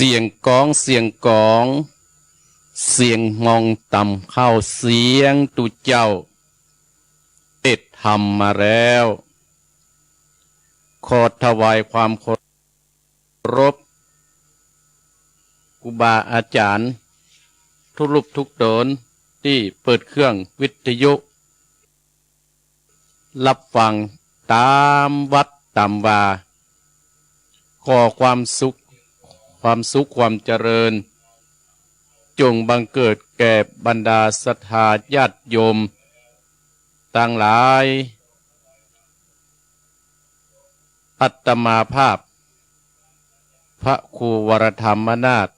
สียงกองเสียงกองเสียงมองต่ำเข้าเสียงตุเจ้าเอ็ดทำมาแล้วขอถวายความเคารพครูบาอาจารย์ทุกรูปทุกตนที่เปิดเครื่องวิทยุรับฟังตามวัดตามวาขอความสุขความเจริญจงบังเกิดแก่บรรดาศรัทธาญาติโยมต่างหลายอัตมาภาพพระครูวรธรรมนาถ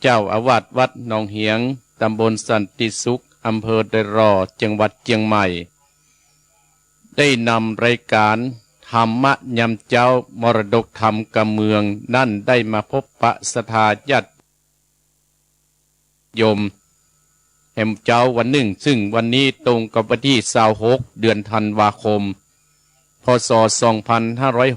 เจ้าอาวาสวัดหนองเหียงตำบลสันติสุขอำเภอเดรอจังหวัดเชียงใหม่ได้นำรายการธรรมยำเจ้ามรดกธรรมกำเมืองนั่นได้มาพบปะศรัทธาญาติโยมแห่งเจ้าวันหนึ่งซึ่งวันนี้ตรงกับวันที่26 เดือนธันวาคมพศ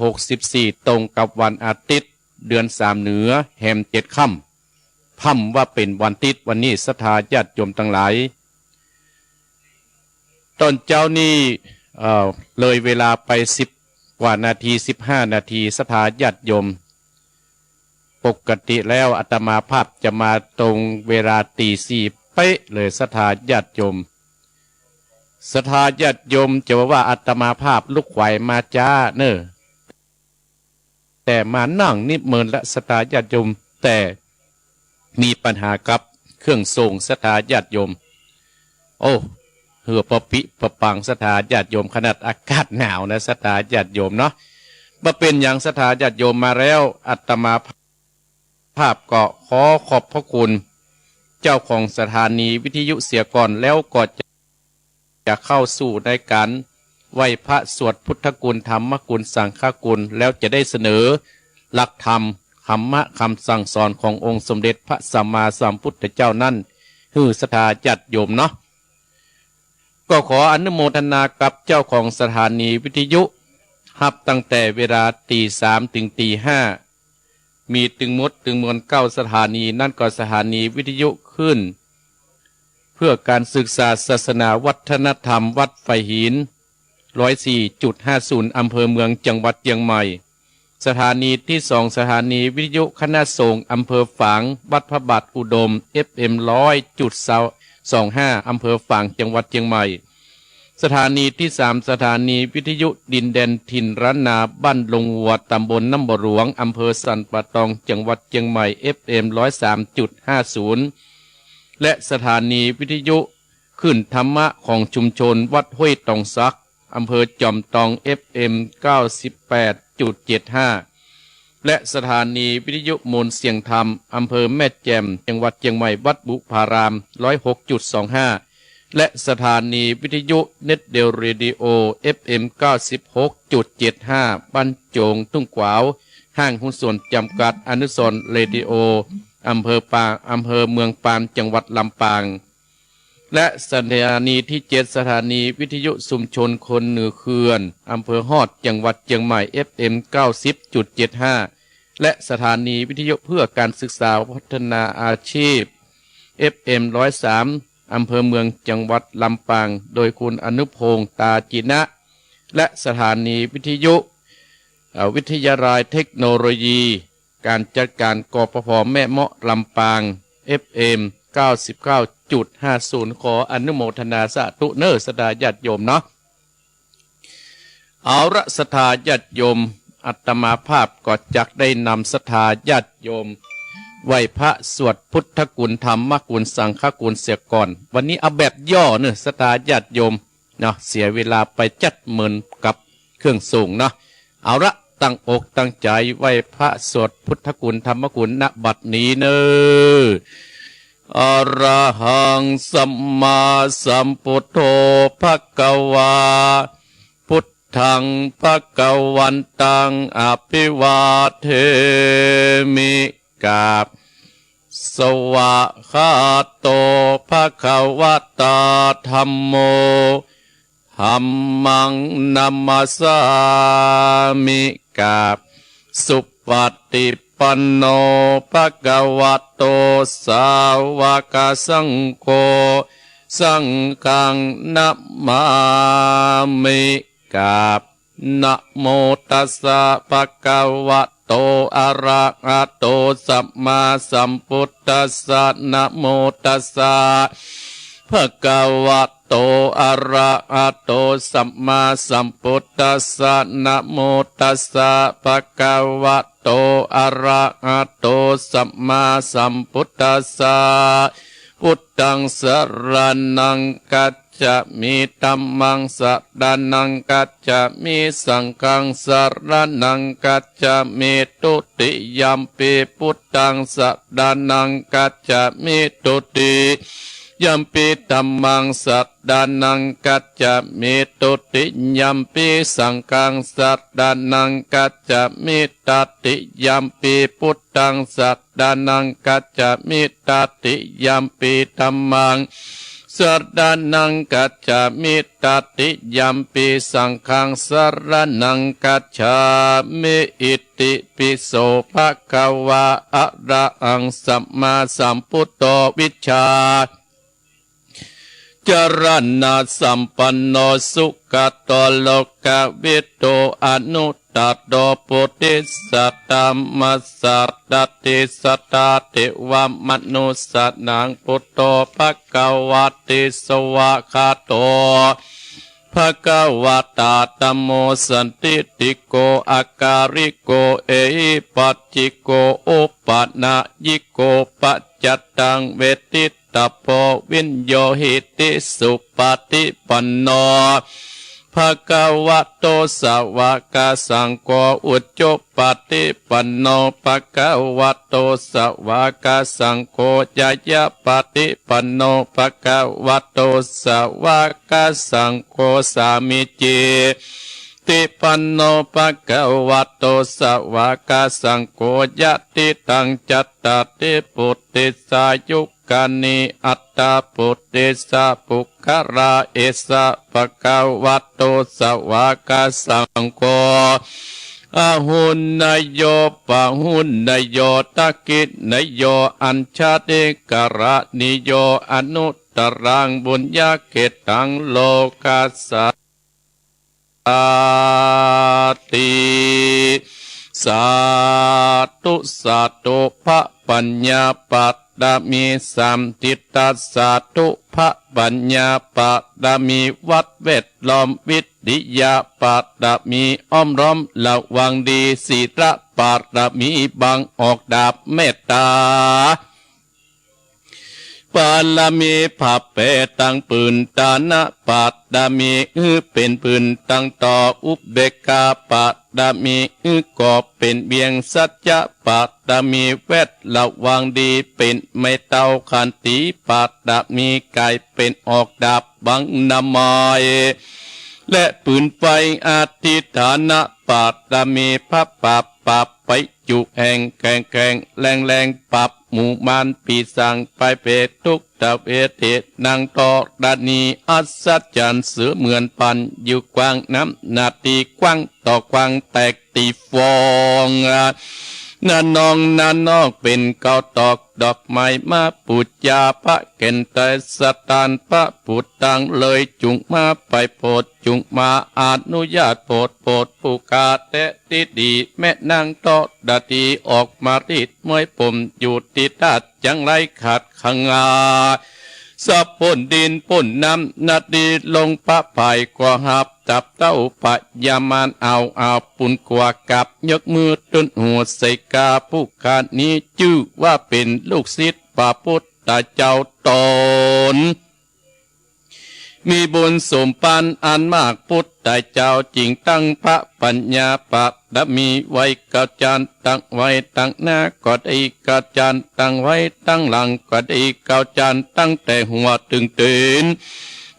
2564ตรงกับวันอาทิตย์เดือน3เหนือแห่ม7ค่ำพ่ำว่าเป็นวันอาทิตย์วันนี้ศรัทธาญาติโยมทั้งหลายตอนเจ้านี่เลยเวลาไป10 กว่านาที15 นาทีศรัทธาญาติโยมปกติแล้วอาตมาภาพจะมาตรงเวลาตี 4เป๊ะเลยศรัทธาญาติโยมศรัทธาญาติโยมจะว่าอาตมาภาพลุกไหวมาจ้าเนอแต่มานั่งนิมเมินและศรัทธาญาติโยมแต่มีปัญหากับเครื่องส่งศรัทธาญาติโยมโอ้เหือปะปิปะปังศรัทธาญาติโยมขนาดอากาศหนาวนะศรัทธาญาติโยมเนาะมาเป็นอย่างศรัทธาญาติโยมมาแล้วอาตมาภาพก็ขอขอบพระคุณเจ้าของสถานีวิทยุเสียก่อนแล้วก็จะเข้าสู่ในการไหว้พระสวดพุทธกุลธรรมกุลสังฆกุลแล้วจะได้เสนอหลักธรรมคำสั่งสอนขององค์สมเด็จพระสัมมาสัมพุทธเจ้านั่นคือศรัทธาญาติโยมเนาะก็ขออนุโมทนากับเจ้าของสถานีวิทยุฮับตั้งแต่เวลาตี 3 ถึงตี 5มีถึงมวล9 สถานีนั่นก็สถานีวิทยุขึ้นเพื่อการศึกษาศาสนาวัฒนธรรมวัดไฟหิน 104.50 อำเภอเมืองจังหวัดเชียงใหม่สถานีที่2สถานีวิทยุคณะสงฆ์อำเภอฝางวัดพระบาทอุดม FM 100.25 อำเภอฝางจังหวัดเชียงใหม่สถานีที่3สถานีวิทยุดินแดนถิ่นร้านนาบ้านลงวัวตำบลน้ำบ่อหลวงอำเภอสันป่าตองจังหวัดเชียงใหม่ FM 103.50 และสถานีวิทยุขึ้นธรรมะของชุมชนวัดห้วยตองซักอำเภอจอมตอง FM 98.75 และสถานีวิทยุมนเสียงธรรมอำเภอแม่แจ่มจังหวัดเชียงใหม่วัดบุพาราม 106.25 และสถานีวิทยุเน็ตเดลเรดิโอ FM 96.75 บ้านโจงทุ่งกวาวห้างหุ้นส่วนจำกัดอนุสรณ์เรดิโออำเภอเมืองปานจังหวัดลำปางและสถานีที่7สถานีวิทยุชุมชนคนเหนือเขื่อนอำเภอฮอดจังหวัดเชียงใหม่ FM 90.75 และสถานีวิทยุเพื่อการศึกษาพัฒนาอาชีพ FM 103 อำเภอเมืองจังหวัดลำปางโดยคุณอนุพงษ์ตาจินะและสถานีวิทยุวิทยาลัยเทคโนโลยีการจัดการกปภแม่เมาะลำปาง FM 99.50 ขออนุโมทนาสาธุเนอศรัทธาญาติโยมเนาะเอาละศรัทธาญาติโยมอาตมาภาพก็จักได้นำศรัทธาญาติโยมไหว้พระสวดพุทธกุลธรรมกุลสังฆกุลเสียก่อนวันนี้เอาแบบย่อเนอะศรัทธาญาติโยมเนาะเสียเวลาไปจัดเมินกับเครื่องสูงเนาะเอาละตั้งอกตั้งใจไหว้พระสวดพุทธกุลธรรมกุลณบัดนี้เนออระหังสัมมาสัมพุทโธภควาพุทธังภควันตังอภิวาเทมิกาบสวะคาโตภควตาธัมโมธัมมังนัมมัสสามิกาบสุปฏิป ปันโนภะคะวะโตสาวกสังโฆสังฆังนะมามิกราบนะโมตัสสะภะคะวะโตอะระหะโตสัมมาสัมพุทธัสสะนะโมตัสสะภะคะวะโตอะระหะโตสัมมาสัมพุทธัสสะนะโมตัสสะภะคะวะโตอะระหะโตสัมมาสัมพุทธัสสะพุทธังสรณังกัจจะมิธัมมังสรณังกัจจะมิสังฆังสรณังกัจจะมิตุติยัมปิพุทธังสรณังกัจจะมิตุติยัมปิธัมมังสรณังกัจจะมิตุติยัมปิสังฆังสรณังกัจจะมิตติยัมปิพุทธังสรณังกัจจะมิตติยัมปิธัมมังสรณังกัจจะมิตติยัมปิสังฆังสรณังกัจฉามิอิติปิโสภะคะวะอะระหังสัมมาสัมพุทโธวิชชาจรณะสัมปันโนสุขโตโลกวิโตอนุตตโตปุติสัตตมัสสะตติสัตตติวมนุสสนังพุทโธภคะวะติสวะคาโตภะคะวะตาธัมโมสันติติโกอาการิโกเอหิปัจจิโกอุปนายิโกปัจจตังเวทิตาโพวินโยหิติสุปฏิปันโนภะคะวะโตสาวกสังโฆอุจจุปฏิปันโนภะคะวะโตสาวกสังโฆยายะปฏิปันโนภะคะวะโตสาวกสังโฆสามิจิติปันโนภะคะวะโตสาวกสังโฆยะติตังจัตตติปุตติสายุกานิอัตตาปุตติสาปุคราเอสะภะคะวะโตสาวกสังโฆอาหุนนายโยปะหุนนายโยตะกิจนายโยอัญชาติกระนิโยอนุตตรังบุญญาเกตังโลกัสสะติสาธุสาธุพระปัญญาปัตตามีสัมทิตาสาธุพระปัญญาปัตตามีวัดเวทล้อมวิทยาปัตตามีอ้อมล้อมระวังดีศีระปัตตามีบังออกดาบเมตตาปาลามีผับเปตังปืนตานะปัตตามีเป็นปืนตั้งต่ออุเบกขาปัตตามีก็เป็นเบียงสัจจะปัตตามีเวทระวังดีเป็นไม่เต้าขันติปัตตามีกายเป็นออกดาบบังนามายและปืนไฟอธิฐานะปัตตามีพระปับไปจุแห่งแข่งแรงปับหมู่มานปีสังไปเปตทุกตะเวเทนางตอดานีอัศจรรย์เสือเหมือนปันอยู่กว้างน้ำนาตีกว้างต่อกว้างแตกตีฟองนาน้องนอกเป็นเกาตอกดอกไม้มาปุจจาพระเก่นแต่สตานพระปุตตังเลยจุงมาไปโพดจุงมาอนุญาตโพดผู้กาเตติดีแม่นางตอดาตีออกมารีดมวยผมอยู่ติตัดจังไรขาดขังาสับป่นดินป่นน้ำนาดีลงพระภายก็หับจับเต้าปะยามานเอาปุ่นกว่ากับยกมือต้นหัวใส่กาผู้ขาดนี้ชื่อว่าเป็นลูกศิษย์พระพุทธเจ้าตนมีบุญสมปันอันมากพุทธเจ้าจริงตั้งพระปัญญาปัตตมีไว้กาจานตั้งไว้ตั้งหน้าก็ได้กาจานตั้งไว้ตั้งหลังก็ได้กาจานตั้งแต่หัวถึงตีน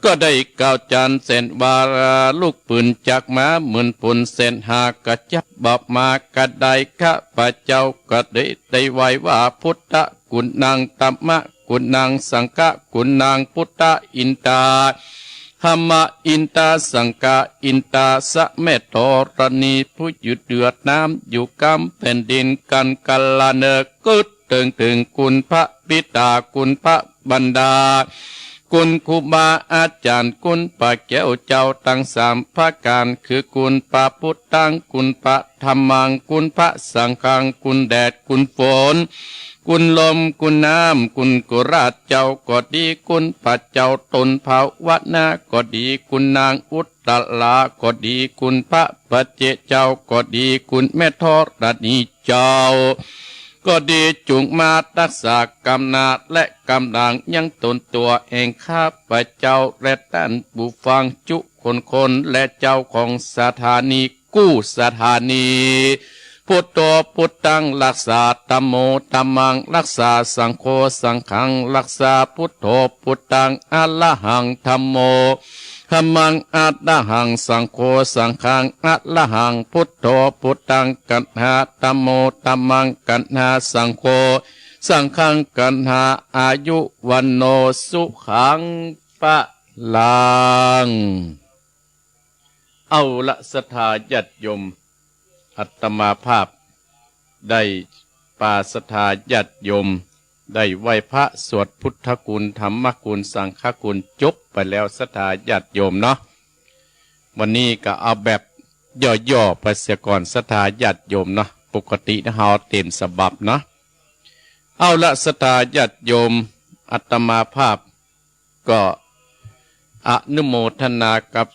ก็ได้กาจานเส้นวาราลูกปืนจากม้าเหมือนปุ่นเส้นหากระจับบอบมากระไดข้าพระเจ้าก็ได้ไว้ว่าพุทธกุณนางตัมมะกุณนางสังฆกุณนางพุทธอินตา หัมมะอินตาสังกาอินตาสะเมตโตรณีผู้หยุดเดือดน้ำอยู่กำแผ่นดินกันกัลลาเนกึดถึงคุณพระบิดาคุณพระบรรดาคุณครูบาอาจารย์คุณพระแก้วเจ้าตั้งสามพระการคือคุณพระพุทธังคุณพระธรรมังคุณพระสังฆังคุณแดดคุณฝนคุณลมคุณน้ำคุณกุราชเจ้าก็ดีคุณพระเจ้าตนภาวนาก็ดีคุณนางอุตตลาก็ดีคุณพระปัจเจเจ้าก็ดีคุณแม่ทอรณีเจ้าก็ดีจุงมารักษากำนาและกำลังยังตนตัวเองข้าพเจ้าและท่านผู้ฟังจุคนและเจ้าของสถานีกู้สถานีพุทโธพุทธังรักษาธัมโมธัมมังรักษาสังโฆสังฆังรักษาพุทโธพุทธังอะระหังธัมโมธัมมังอะระหังสังโฆสังฆังอะระหังพุทโธพุทธังกันหาธัมโมธัมมังกันหาสังโฆสังฆังกันหาอายุวันโนสุขังปะลังเอาละศรัทธาญาติโยมอาตมาภาพได้ปาศรัทธาญาติโยมได้ไหว้พระสวดพุทธคุณธรรมคุณสังฆคุณจบไปแล้วศรัทธาญาติโยมเนาะวันนี้ก็เอาแบบย่อๆไปเสียก่อนศรัทธาญาติโยมเนาะปกตินะเฮาเต็มฉบับเนาะเอาละศรัทธาญาติโยมอาตมาภาพก็อนุโมทนากับ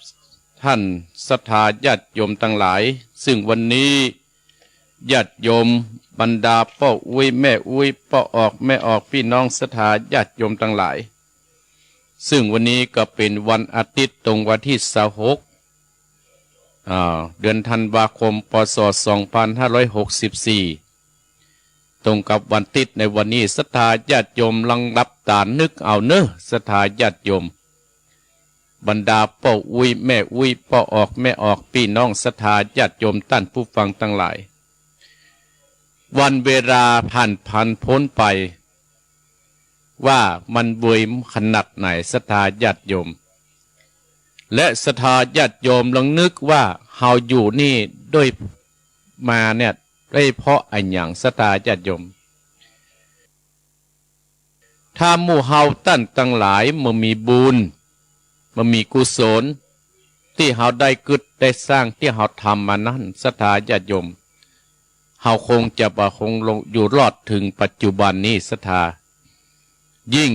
ท่านศรัทธาญาติโยมทั้งหลายซึ่งวันนี้ญาติโยมบรรดาพ่ออุ้ยแม่อุ้ยพ่อออกแม่ออกพี่น้องศรัทธาญาติโยมทั้งหลายซึ่งวันนี้ก็เป็นวันอาทิตย์ตรงวันที่26เดือนธันวาคมพศ2564ตรงกับวันติดในวันนี้ศรัทธาญาติโยมลังรับตานึกเอาเนอะศรัทธาญาติโยมบรรดาพ่ออุ้ยแม่อุ้ยพ่อออกแม่ออกพี่น้องศรัทธาญาติโยมท่านผู้ฟังทั้งหลายวันเวลาผ่านพ้นไปว่ามันเบื่อขนาดไหนศรัทธาญาติโยมและศรัทธาญาติโยมลองนึกว่าเฮาอยู่นี่ด้วยมาเนี่ยได้เพราะอันอย่างศรัทธาญาติโยมถ้าหมู่เฮาท่านทั้งหลายมันมีบุญมันมีกุศลที่เฮาได้กึดได้สร้างที่เฮาทำมานั้นศรัทธาญาติโยมเฮาคงจะประคงลงอยู่รอดถึงปัจจุบันนี้ศรัทธายิ่ง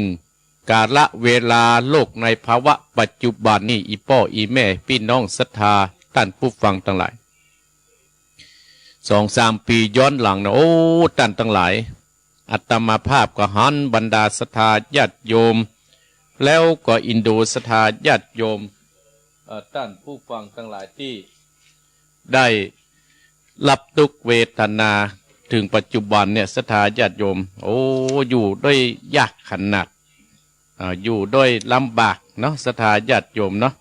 กาลเวลาโลกในภาวะปัจจุบันนี้อีพ่ออีแม่พี่น้องศรัทธาท่านผู้ฟังทั้งหลาย2-3 ปีย้อนหลังนะโอ้ท่านทั้งหลายอาตมาภาพก็หันบรรดาศรัทธาญาติโยมแล้วก็อินโดศรัทธาญาติโยมท่านผู้ฟังทั้งหลายที่ได้รับทุกเวทนาถึงปัจจุบันเนี่ยศรัทธาญาติโยมโอ้อยู่ด้วยยากขนาดอยู่ด้วยลำบากเนาะศรัทธาญาติโยมเนาะ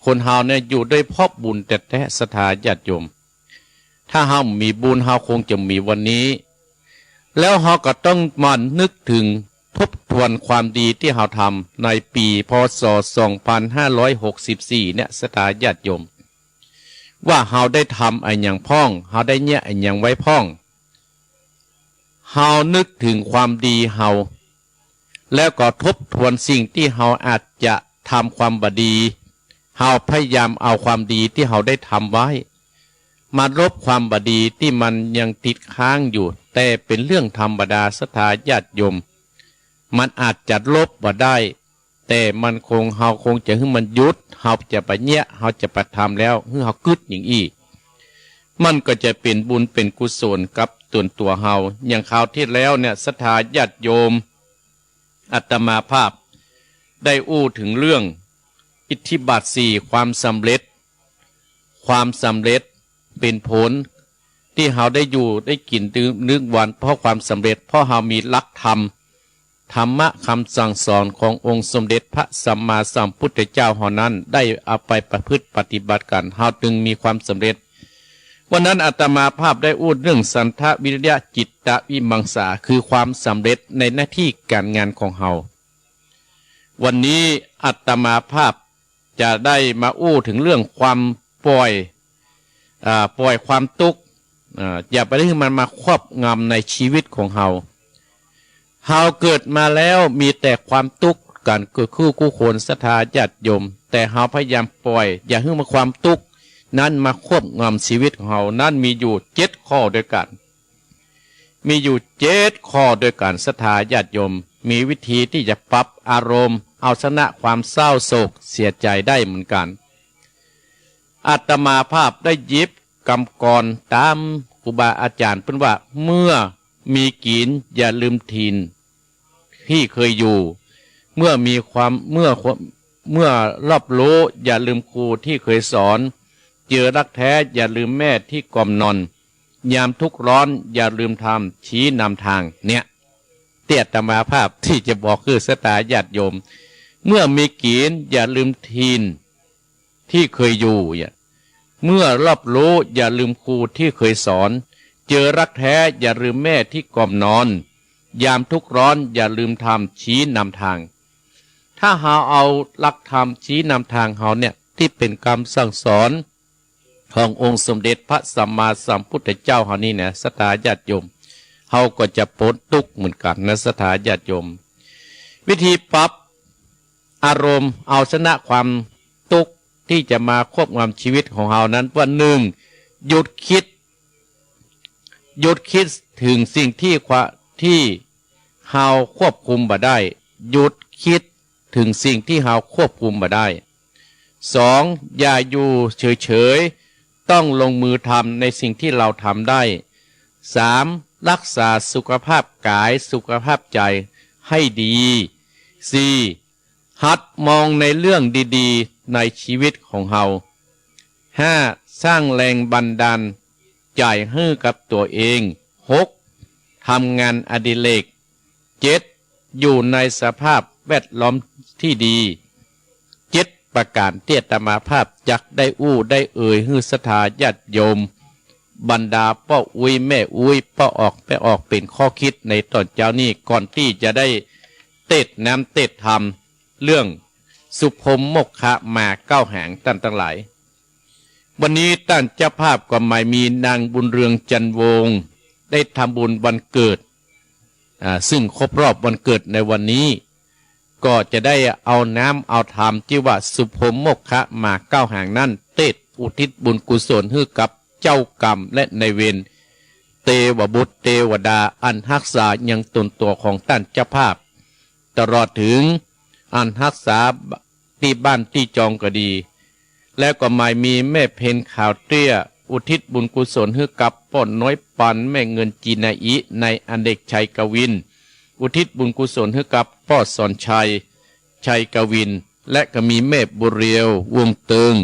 คนเฮาเนี่ยอยู่ด้วยเพราะบุญแต่แท้ศรัทธาญาติโยมถ้าเฮามีบุญเฮาคงจะมีวันนี้แล้วเฮาก็ต้องมานึกถึงทบทวนความดีที่เฮาทำในปีพศ2564เนี่ยศรัทธาญาติโยมว่าเฮาได้ทำไอ้อย่างพ้องเฮาได้เนี่ยไอ้อย่างไว้พ้องเฮานึกถึงความดีเฮาแล้วก็ทบทวนสิ่งที่เฮาอาจจะทำความบดีเฮาพยายามเอาความดีที่เฮาได้ทำไว้มาลบความบดีที่มันยังติดค้างอยู่แต่เป็นเรื่องธรรมดาศรัทธาญาติโยมมันอาจจะลบบ่ได้แต่มันเฮาคงจะให้มันหยุดเฮาจะไปเนี่ยเฮาจะไปทำแล้วให้เฮากึดอย่างอีมันก็จะเป็นบุญเป็นกุศลกับตัวเฮาอย่างคราวที่แล้วเนี่ยศรัทธาญาติโยมอาตมาภาพได้อู้ถึงเรื่องอิทธิบาท4ความสำเร็จเป็นผลที่เฮาได้อยู่ได้กินดื่มนึกวันเพราะความสำเร็จเพราะเฮามีหลักธรรมธรรมะคำสั่งสอนขององค์สมเด็จพระสัมมาสัมพุทธเจ้าเฮานั้นได้เอาไปประพฤติปฏิบัติกันเฮาจึงมีความสำเร็จวันนั้นอาตมาภาพได้พูดเรื่องสันทวิริยะจิตตวิมังสาคือความสำเร็จในหน้าที่การงานของเฮาวันนี้อาตมาภาพ จะได้มาอู้ถึงเรื่องความปล่อยความทุกข์อย่าไปให้มันมาครอบงำในชีวิตของเฮาเกิดมาแล้วมีแต่ความทุกข์กันเกิดคู่คนศรัทธาญาติโยมแต่เฮาพยายามปล่อยอย่าให้มาความทุกข์นั้นมาครอบงำชีวิตของเฮานั้นมีอยู่7 ข้อด้วยกันมีอยู่7 ข้อด้วยกันศรัทธาญาติโยมมีวิธีที่จะปรับอารมณ์เอาชนะความเศร้าโศกเสียใจได้เหมือนกันอาตมาภาพได้หยิบกำกรตามครูบาอาจารย์เพิ่นว่าเมื่อมีกินอย่าลืมทินที่เคยอยู่เมื่อรอบรู้อย่าลืมครูที่เคยสอนเจอรักแท้อย่าลืมแม่ที่กล่อมนอนยามทุกข์ร้อนอย่าลืมธรรมชี้นำทางเนี่ยเตี้ยตมาภาพที่จะบอกคือศรัทธาญาติโยมเมื่อมีกินอย่าลืมทินที่เคยอยู่เมื่อรอบรู้อย่าลืมครูที่เคยสอนเจอรักแท้อย่าลืมแม่ที่กล่อมนอนยามทุกข์ร้อนอย่าลืมธรรมชี้นำทางถ้าเฮาเอาหลักธรรมชี้นำทางเฮาเนี่ยที่เป็นคำสั่งสอนขององค์สมเด็จพระสัมมาสัมพุทธเจ้าเฮานี่เนี่ยศรัทธาญาติโยมเฮาก็จะพ้นทุกข์เหมือนกันนะศรัทธาญาติโยมวิธีปรับอารมณ์เอาชนะความทุกข์ที่จะมาควบงำชีวิตของเฮานั้นว่า1หยุดคิดถึงสิ่งที่เฮาควบคุมบ่ได้หยุดคิดถึงสิ่งที่เฮาควบคุมบ่ได้2อย่าอยู่เฉยๆต้องลงมือทำในสิ่งที่เราทำได้3รักษาสุขภาพกายสุขภาพใจให้ดี4หัดมองในเรื่องดีๆในชีวิตของเฮา5สร้างแรงบันดาลใจให้กับตัวเอง6ทำงานอดิเรก7อยู่ในสภาพแวดล้อมที่ดี7ประการที่อาตมาภาพจักได้อู้ได้เอ่ยให้ศรัทธาญาติโยมบรรดาป้าอุ้ยแม่อุ้ยป้าออกเป็นข้อคิดในตอนเจ้านี้ก่อนที่จะได้เต็ดน้ำเต็ดธรรมเรื่องสุพมมกขะมา9หางท่านทั้งหลายวันนี้ท่านเจ้าภาพก็หมายมีนางบุญเรืองจันวงศ์ได้ทำบุญวันเกิดซึ่งครบรอบวันเกิดในวันนี้ก็จะได้เอาน้ำเอาธรรมที่ว่าสุพมมกขะมา9หางนั้นเต็ดอุทิศบุญกุศลให้กับเจ้ากรรมและในเวรเทวบุตรเทวดาอันรักษายังตนตัวของท่านเจ้าภาพตลอดถึงอันรักษาที่บ้านที่จองก็ดีแล้วก็หมายมีแม่เพนข่าวเตี้ยอุทิศบุญกุศลให้กับป้อนน้อยปันแม่เงินจีนาอิในอเนกชัยกวินอุทิศบุญกุศลให้กับป้อสอนชัยกวินและก็มีแม่บุเรียววงเติง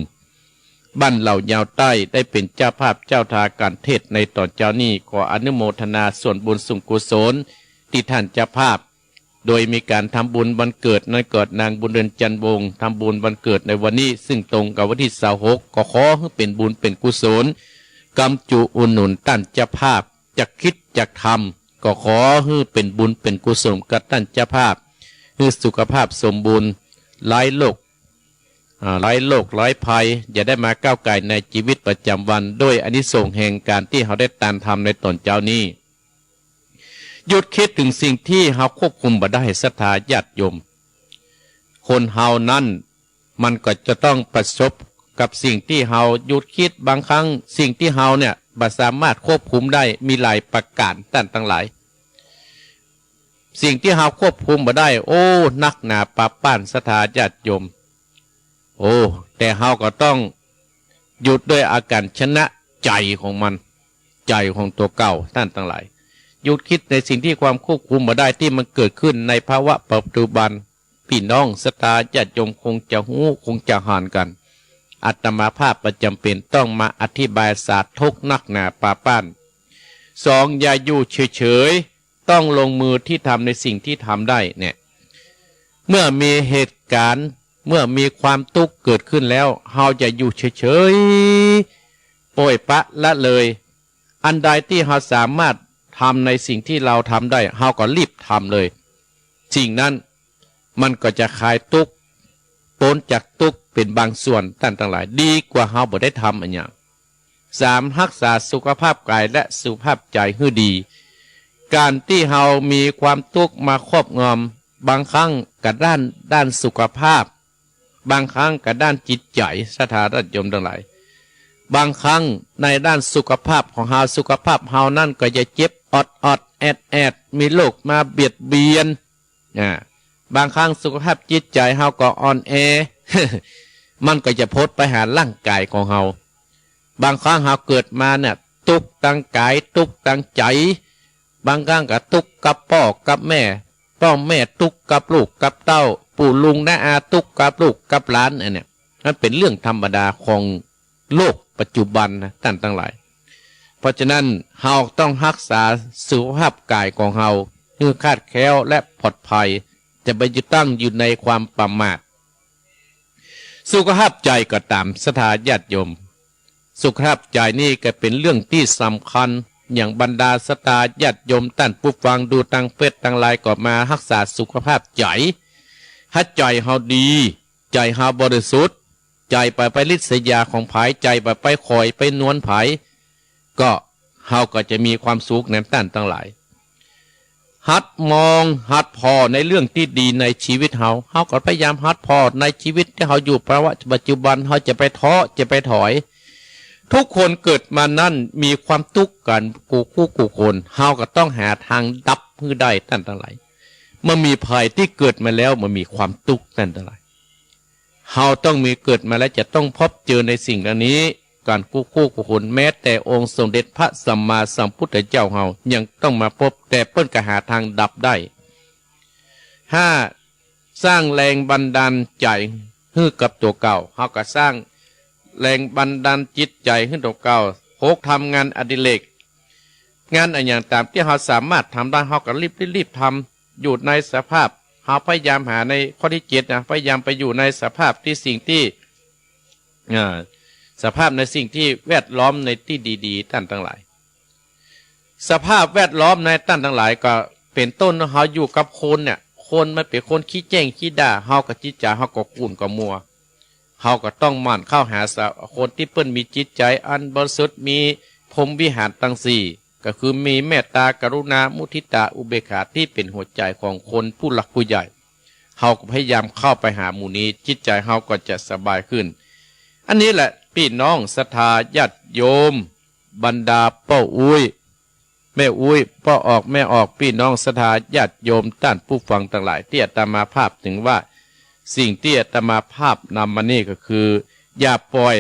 บ้านเหล่ายาวใต้ได้เป็นเจ้าภาพเจ้าทาการเทศในตอนเจ้านี้ขออนุโมทนาส่วนบุญสุกุศลที่ท่านเจ้าภาพโดยมีการทำบุญวันเกิดในเกิดนางบุญเรือนจันวงศ์ทำบุญวันเกิดในวันนี้ซึ่งตรงกับวันที่26ก็ขอให้เป็นบุญเป็นกุศลกำจุอุดหนุนท่านเจ้าภาพจะคิดจะทำก็ขอให้เป็นบุญเป็นกุศลกับท่านเจ้าภาพให้สุขภาพสมบูรณ์ไร้โรคไร้ภัยอย่าได้มาก้าวไก่ในชีวิตประจำวันด้วยอานิสงส์แห่งการที่เขาได้ตามทำในตอนเจ้านี้หยุดคิดถึงสิ่งที่เฮาควบคุมบ่ได้ศรัทธาญาติโยมคนเฮานั้นมันก็จะต้องประสบกับสิ่งที่เฮาหยุดคิดบางครั้งสิ่งที่เฮาเนี่ยบ่สามารถควบคุมได้มีหลายประการต่างหลายสิ่งที่เฮาควบคุมบ่ได้โอ้นักหนาปะป้านศรัทธาญาติโยมโอ้แต่เฮาก็ต้องหยุดด้วยอาการชนะใจของมันใจของตัวเก่าท่านทั้งหลายหยุดคิดในสิ่งที่ความควบคุมมาได้ที่มันเกิดขึ้นในภาวะปัจจุบันพี่น้องศรัทธาญาติโยมคงจะหูคงจะห่านกันอาตมาภาพประจำเป็นต้องมาอธิบายศาสตร์ทุกนักหนาปาป้าน2อย่าอยู่เฉยๆต้องลงมือที่ทำในสิ่งที่ทำได้เนี่ยเมื่อมีเหตุการณ์เมื่อมีความทุกข์เกิดขึ้นแล้วเฮาจะอยู่เฉยๆปล่อยปะละเลยอันใดที่เฮาสามารถทำในสิ่งที่เราทำได้เฮาก็รีบทำเลยสิ่งนั้นมันก็จะคลายทุกข์พ้นจากทุกข์ เป็นบางส่วนท่านทั้งหลายดีกว่าเฮาบ่ได้ทำอันอย่างสามรักษาสุขภาพกายและสุขภาพใจให้ดี การที่เฮามีความทุกข์มาครอบงำบางครั้งกับด้านสุขภาพบางครั้งกับด้านจิตใจสถาญาติโยมทั้งหลายบางครั้งในด้านสุขภาพของเฮาสุขภาพเฮานั่นก็จะเจ็บอดแอดมีโรคมาเบียดเบียนบางครั้งสุขภาพจิตใจเฮาก็อ่อนแอ มันก็จะพดไปหาร่างกายของเฮาบางครั้งเฮาเกิดมาเนี่ยทุกข์ตั้งกายทุกข์ตั้งใจบางครั้งก็ทุกข์กับพ่อกับแม่พ่อแม่ทุกข์กับลูกกับเต้าปู่ลุงน้าอาทุกข์กับลูกกับหลานเนี่ยมันเป็นเรื่องธรรมดาของโลกปัจจุบันนะท่านทั้งหลายเพราะฉะนั้นเฮาต้องรักษาสุขภาพกายของเฮาให้คาดแคล้วและปลอดภัยจะไปยึดตั้งอยู่ในความประมาทสุขภาพใจก็ตามสถาญาติโยมสุขภาพใจนี่ก็เป็นเรื่องที่สำคัญอย่างบรรดาสถาญาติโยมท่านผู้ฟังดูทางเฟซทางไลน์ก็มารักษาสุขภาพใจถ้าใจเฮาดีใจเฮาบริสุทธิ์ใจไปลิษยาของไผใจไปคอยไปนวลไผก็เฮาก็จะมีความสุขในท่านทั้งหลายหัดมองหัดพอในเรื่องที่ดีในชีวิตเฮาก็พยายามหัดพอในชีวิตที่เฮาอยู่เพราะว่าปัจจุบันเฮาจะไปท้อจะไปถอยทุกคนเกิดมานั่นมีความทุกข์กันกูคนเฮาก็ต้องหาทางดับให้ได้ท่านทั้งหลายเมื่อมีภัยที่เกิดมาแล้วมันมีความทุกข์ท่านทั้งหลายเฮาต้องมีเกิดมาแล้วจะต้องพบเจอในสิ่งเหล่านี้การกู้คนแม้แต่องค์สมเด็จพระสัมมาสัมพุทธเจ้าเฮายังต้องมาพบแต่เปิ้นก็หาทางดับได้5สร้างแรงบันดาลใจให้กับตัวเก่าเฮาก็สร้างแรงบันดาลจิตใจให้ตัวเก่า6ทำงานอดิเรกงานอะไรอย่างตามที่เฮาสามารถทำได้เฮาก็รีบทำอยู่ในสภาพเฮาพยายามหาในข้อที่7นะพยายามไปอยู่ในสภาพที่สิ่งที่สภาพในสิ่งที่แวดล้อมในที่ดีๆท่านทั้งหลายสภาพแวดล้อมในท่านทั้งหลายก็เป็นต้นเฮาอยู่กับคนเนี่ยคนมันเป็นคนขี้แจ้งขี้ด่าเฮากับจิตใจเฮาก็กุ่นก็มัวเฮาก็ต้องหมั่นเข้าหาคนที่เปิ้นมีจิตใจอันบริสุทธิ์มีพรหมวิหารทั้ง4ก็คือมีเมตตากรุณามุทิตาอุเบกขาที่เป็นหัวใจของคนผู้หลักผู้ใหญ่เฮาก็พยายามเข้าไปหาหมู่นี้จิตใจเฮาก็จะสบายขึ้นอันนี้แหละพี่น้องศรัทธาญาติโยมบรรดาป้าอุ้ยแม่อุ้ยพ่อออกแม่ออกพี่น้องศรัทธาญาติโยมท่านผู้ฟังทั้งหลายที่อาตมาภาพถึงว่าสิ่งที่อาตมาภาพนำมานี่ก็คืออย่าปล่อย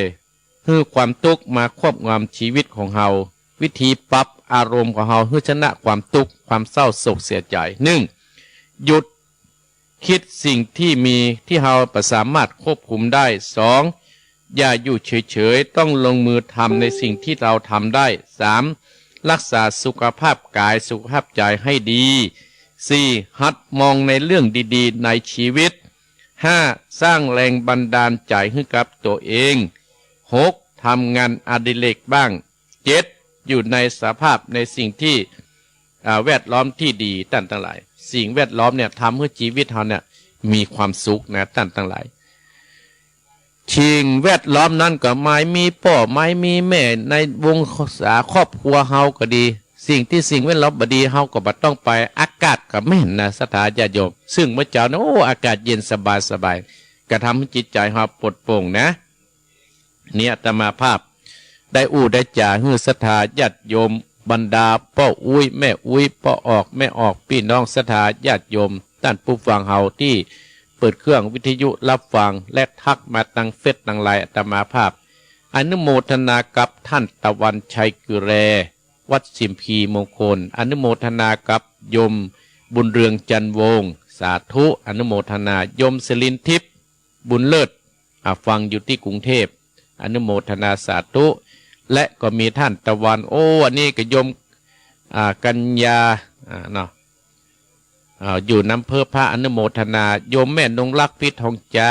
ให้ความทุกข์มาครอบงำชีวิตของเฮาวิธีปรับอารมณ์ของเฮาให้ชนะความทุกข์ความเศร้าโศกเสียใจ1หยุดคิดสิ่งที่มีที่เฮาสามารถควบคุมได้2อย่าอยู่เฉยๆต้องลงมือทำในสิ่งที่เราทำได้3รักษาสุขภาพกายสุขภาพใจให้ดี4หัดมองในเรื่องดีๆในชีวิต5สร้างแรงบันดาลใจให้กับตัวเอง6ทำงานอดิเรกบ้าง7อยู่ในสภาพในสิ่งที่แวดล้อมที่ดีท่านทั้งหลายสิ่งแวดล้อมเนี่ยทำให้ชีวิตเราเนี่ยมีความสุขนะท่านทั้งหลายสิ่งแวดล้อมนั้นก็ไม่มีพ่อไม่มีแม่ในวงศาครอบครัวเฮาก็ดีสิ่งแวดล้อมบดีเฮาก็บ่ต้องไปอากาศก็แม่นนะสถาญาติโยมซึ่งเมื่อเจ้านะอากาศเย็นสบายก็ทำให้จิตใจเฮาปลดโปร่งนะเนี่ยอาตมาภาพได้ได้จ่าให้ศรัทธาญาติโยมบรรดาพ่ออุ้ยแม่อุ้ยพ่อออกแม่ออกพี่น้องศรัทธาญาติโยมท่านผู้ฟังเฮาที่เปิดเครื่องวิทยุรับฟังและทักมาทางเฟซทางไลน์อาตมาภาพอนุโมทนากับท่านตะวันชัยกุแรวัดสิมพีมงคลอนุโมทนากับโยมบุญเรืองจันวงศ์สาธุอนุโมทนาโยมศิลินทิพย์บุญเลิศฟังอยู่ที่กรุงเทพอนุโมทนาสาธุและก็มีท่านตะวันอันนี้ก็โยมกัญญาเนาะอยู่น้ำเพื่อพระอนุโมทนาโยมแม่นงรักพิษทองจา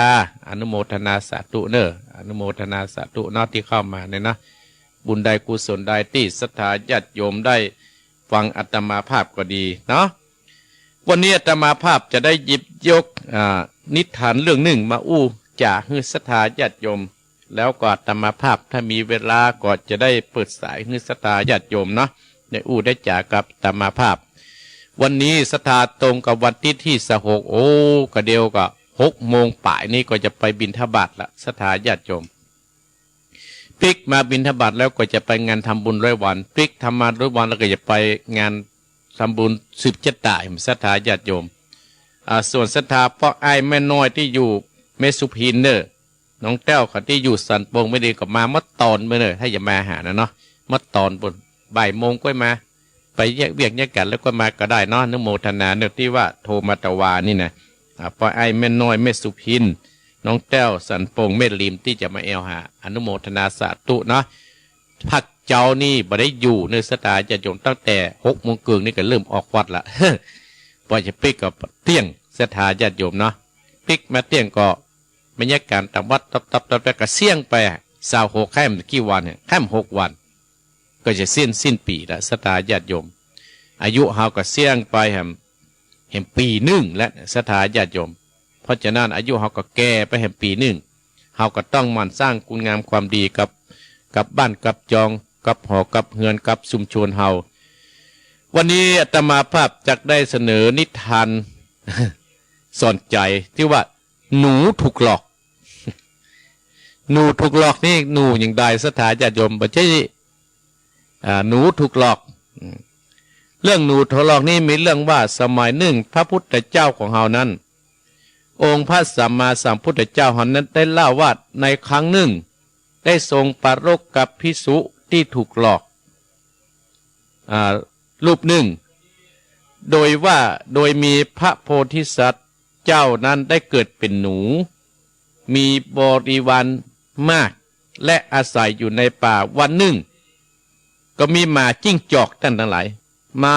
อนุโมทนาสาธุเนออนุโมทนาสาธุเนาะที่เข้ามาเนี่ยนะบุญใดกุศลใดที่ศรัทธาญาติโยมได้ฟังอาตมาภาพก็ดีเนาะวันนี้อาตมาภาพจะได้หยิบยกนิทานเรื่องหนึ่งมา จ่าฮือศรัทธาญาติโยมแล้วก็อาตมาภาพถ้ามีเวลาก็จะได้เปิดสายฮือศรัทธาญาติโยมเนาะได้ได้จ่ากับอาตมาภาพวันนี้ศรัทธาตรงกับวันที่16ก็เดียวก็6 โมงป่ายนี้ก็จะไปบิณฑบาตละศรัทธาญาติโยมปิกมาบิณฑบาตแล้วก็จะไปงานทำบุญร้อยวันปิกทำมาร้อยวันแล้วก็จะไปงานทำบุญ17 ตายศรัทธาญาติโยมส่วนศรัทธาพ่อไอ้แม่น้อยที่อยู่เมสุพินเนอร์น้องแต้วเขาที่อยู่สันปงไม่ดีก็มามัดตอนไปเลยถ้าอย่ามาหานะเนาะมัดตอนบนบ่ายโมงก็มาไปแยกเวียกแยกกันแล้วก็มาก็ได้เนาะนโมทนาเนื้อที่ว่าโทมาตวานี่นะพ่อไอ้แม่น้อยเมสุพินน้องแต้วสันปงเมลิมที่จะมาหาอนุโมทนาสาธุเนาะพักเจ้านี่บ่ได้อยู่ในสถานจะจงตั้งแต่6 โมงครึ่งนี่ก็เริ่มออกวัดละ พอจะปิกกับเที่ยงสถานญาติโยมเนาะปิกมาเที่ยงก็บรรยากาศตามวัดตับก็เสี่ยงไป26 ค่ำกี่วันเนี่ยค่ำ6 วันก็จะสิ้นปีละสถานญาติโยมอายุเฮาก็เสี่ยงไปแห่งปี1และสถานญาติโยมเพราะฉะนั้นอายุเฮาก็แก่ไปแห่งปี1เฮาก็ต้องมันสร้างคุณงามความดีกับบ้านกับจองกับหอกับเฮือนกับชุมชนเฮาวันนี้อาตมาภาพจักได้เสนอนิทาน สอนใจที่ว่าหนูถูกหลอก หนูถูกหลอกนี่หนูอย่างใดสถานญาติโยมบ่ใช่หนูถูกหลอกเรื่องหนูถูกหลอกนี่มีเรื่องว่าสมัยหนึ่งพระพุทธเจ้าของเฮานั้นองค์พระสัมมาสัมพุทธเจ้าเฮานั้นได้เล่าว่าในครั้งหนึ่งได้ทรงปรารภกับภิกษุที่ถูกหลอกรูปหนึ่งโดยมีพระโพธิสัตว์เจ้านั้นได้เกิดเป็นหนูมีบริวารมากและอาศัยอยู่ในป่าวันหนึ่งก็มีหมาจิ้งจอกท่านทั้งหลายมา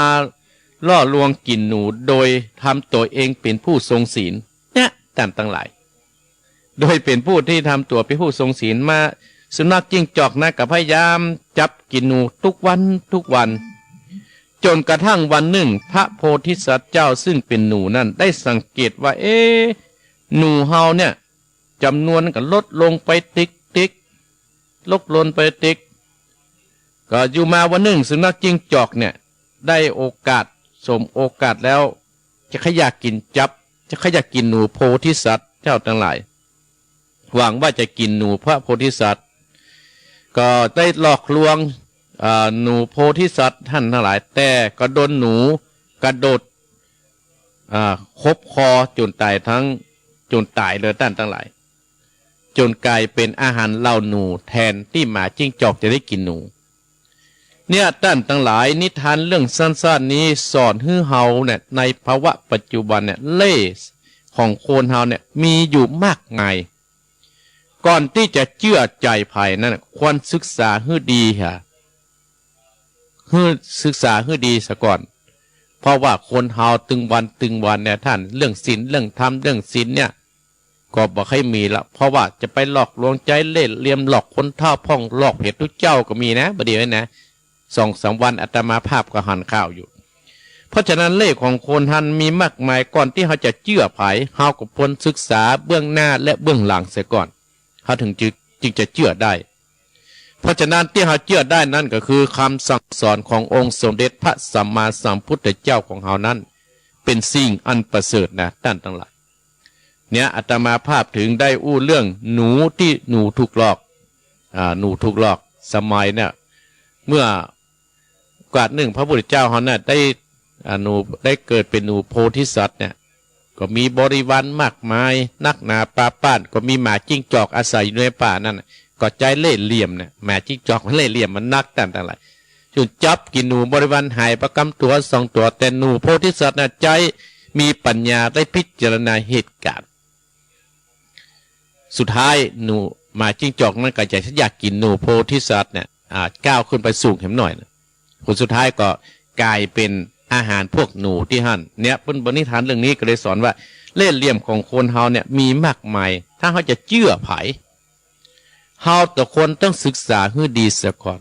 ล่อลวงกินหนูโดยทำตัวเองเป็นผู้ทรงศีลเนี่ยท่านทั้งหลายโดยเป็นผู้ที่ทำตัวเป็นผู้ทรงศีลมาสุนัขจิ้งจอกนะกับพยายามจับกินหนูทุกวันจนกระทั่งวันหนึ่งพระโพธิสัตว์เจ้าซึ่งเป็นหนูนั่นได้สังเกตว่าหนูเฮาเนี่ยจำนวนก็ลดลงไปติ๊กลดลงไปติ๊กก็อยู่มาวันหนึ่งสุนัขจิ้งจอกเนี่ยได้โอกาสสมโอกาสแล้วจะขยากกินหนูโพธิสัตว์เจ้าทั้งหลายหวังว่าจะกินหนูพระโพธิสัตว์ก็ได้หลอกลวงหนูโพธิสัตว์ท่านทั้งหลายแต่ก็โดนหนูกระโดดคบคอจนตายเลยท่านทั้งหลายจนกลายเป็นอาหารเหล่าหนูแทนที่หมาจิ้งจอกจะได้กินหนูเนี่ยท่านทั้งหลายนิทานเรื่องสั้นๆนี้สอนให้เฮาเนี่ยในภาวะปัจจุบันเนี่ยเล่ของคนเฮาเนี่ยมีอยู่มากมายก่อนที่จะเชื่อใจภายนั้นควรศึกษาให้ดีค่ะศึกษาให้ดีซะก่อนเพราะว่าคนเฮาตึงวันเนี่ยท่านเรื่องศีลเรื่องธรรมเรื่องศีลเนี่ยก็บอกให้มีละเพราะว่าจะไปหลอกลวงใจเล่ห์เหลี่ยมหลอกคนเท่าพ่องหลอกเพจทุกเจ้าก็มีนะประเดี๋ยวนะ2-3 วันอาตมาภาพก็หันข่าวอยู่เพราะฉะนั้นเล่ห์ของคนท่านมีมากมายก่อนที่เขาจะเชื่อไผเฮาก็ควรศึกษาเบื้องหน้าและเบื้องหลังเสียก่อนเขาถึงจะเชื่อได้เพราะฉะนั้นที่เราเชื่อได้นั่นก็คือคำสั่งสอนขององค์สมเด็จพระสัมมาสัมพุทธเจ้าของเรานั้นเป็นสิ่งอันประเสริฐนะท่านทั้งหลายเนี่ยอาตมาภาพถึงได้อู้เรื่องหนูที่หนูถูกหลอกหนูถูกหลอกสมัยเนี่ยเมื่อกาดหนึ่งพระพุทธเจ้าเขาเนี่ยหนูได้เกิดเป็นหนูโพธิสัตว์เนี่ยก็มีบริวารมากมายนักหนาป่าป้านก็มีหมาจิ้งจอกอาศัยอยู่ในป่านั่นก็ใจเล่ห์เหลี่ยมเนี่ยหมาจิ้งจอกมันเล่ห์เหลี่ยมมันนักต่างๆหลายจุดจับกินหนูบริวารหายประกำตัว2 ตัวแต่หนูโพธิสัตว์น่ะใจมีปัญญาได้พิจารณาเหตุการณ์สุดท้ายหนูหมาจิ้งจอกนั้นก็จะอยากกินหนูโพธิสัตว์เนี่ยก้าวขึ้นไปสูงเห็นหน่อยนะผลสุดท้ายก็กลายเป็นอาหารพวกหนูที่หั่นเนี่ยเป็นบทนิทานเรื่องนี้ก็เลยสอนว่าเล่ห์เหลี่ยมของคนเฮาเนี่ยมีมากมายถ้าเขาจะเชื่อไผเฮาแต่คนต้องศึกษาให้ดีเสียก่อน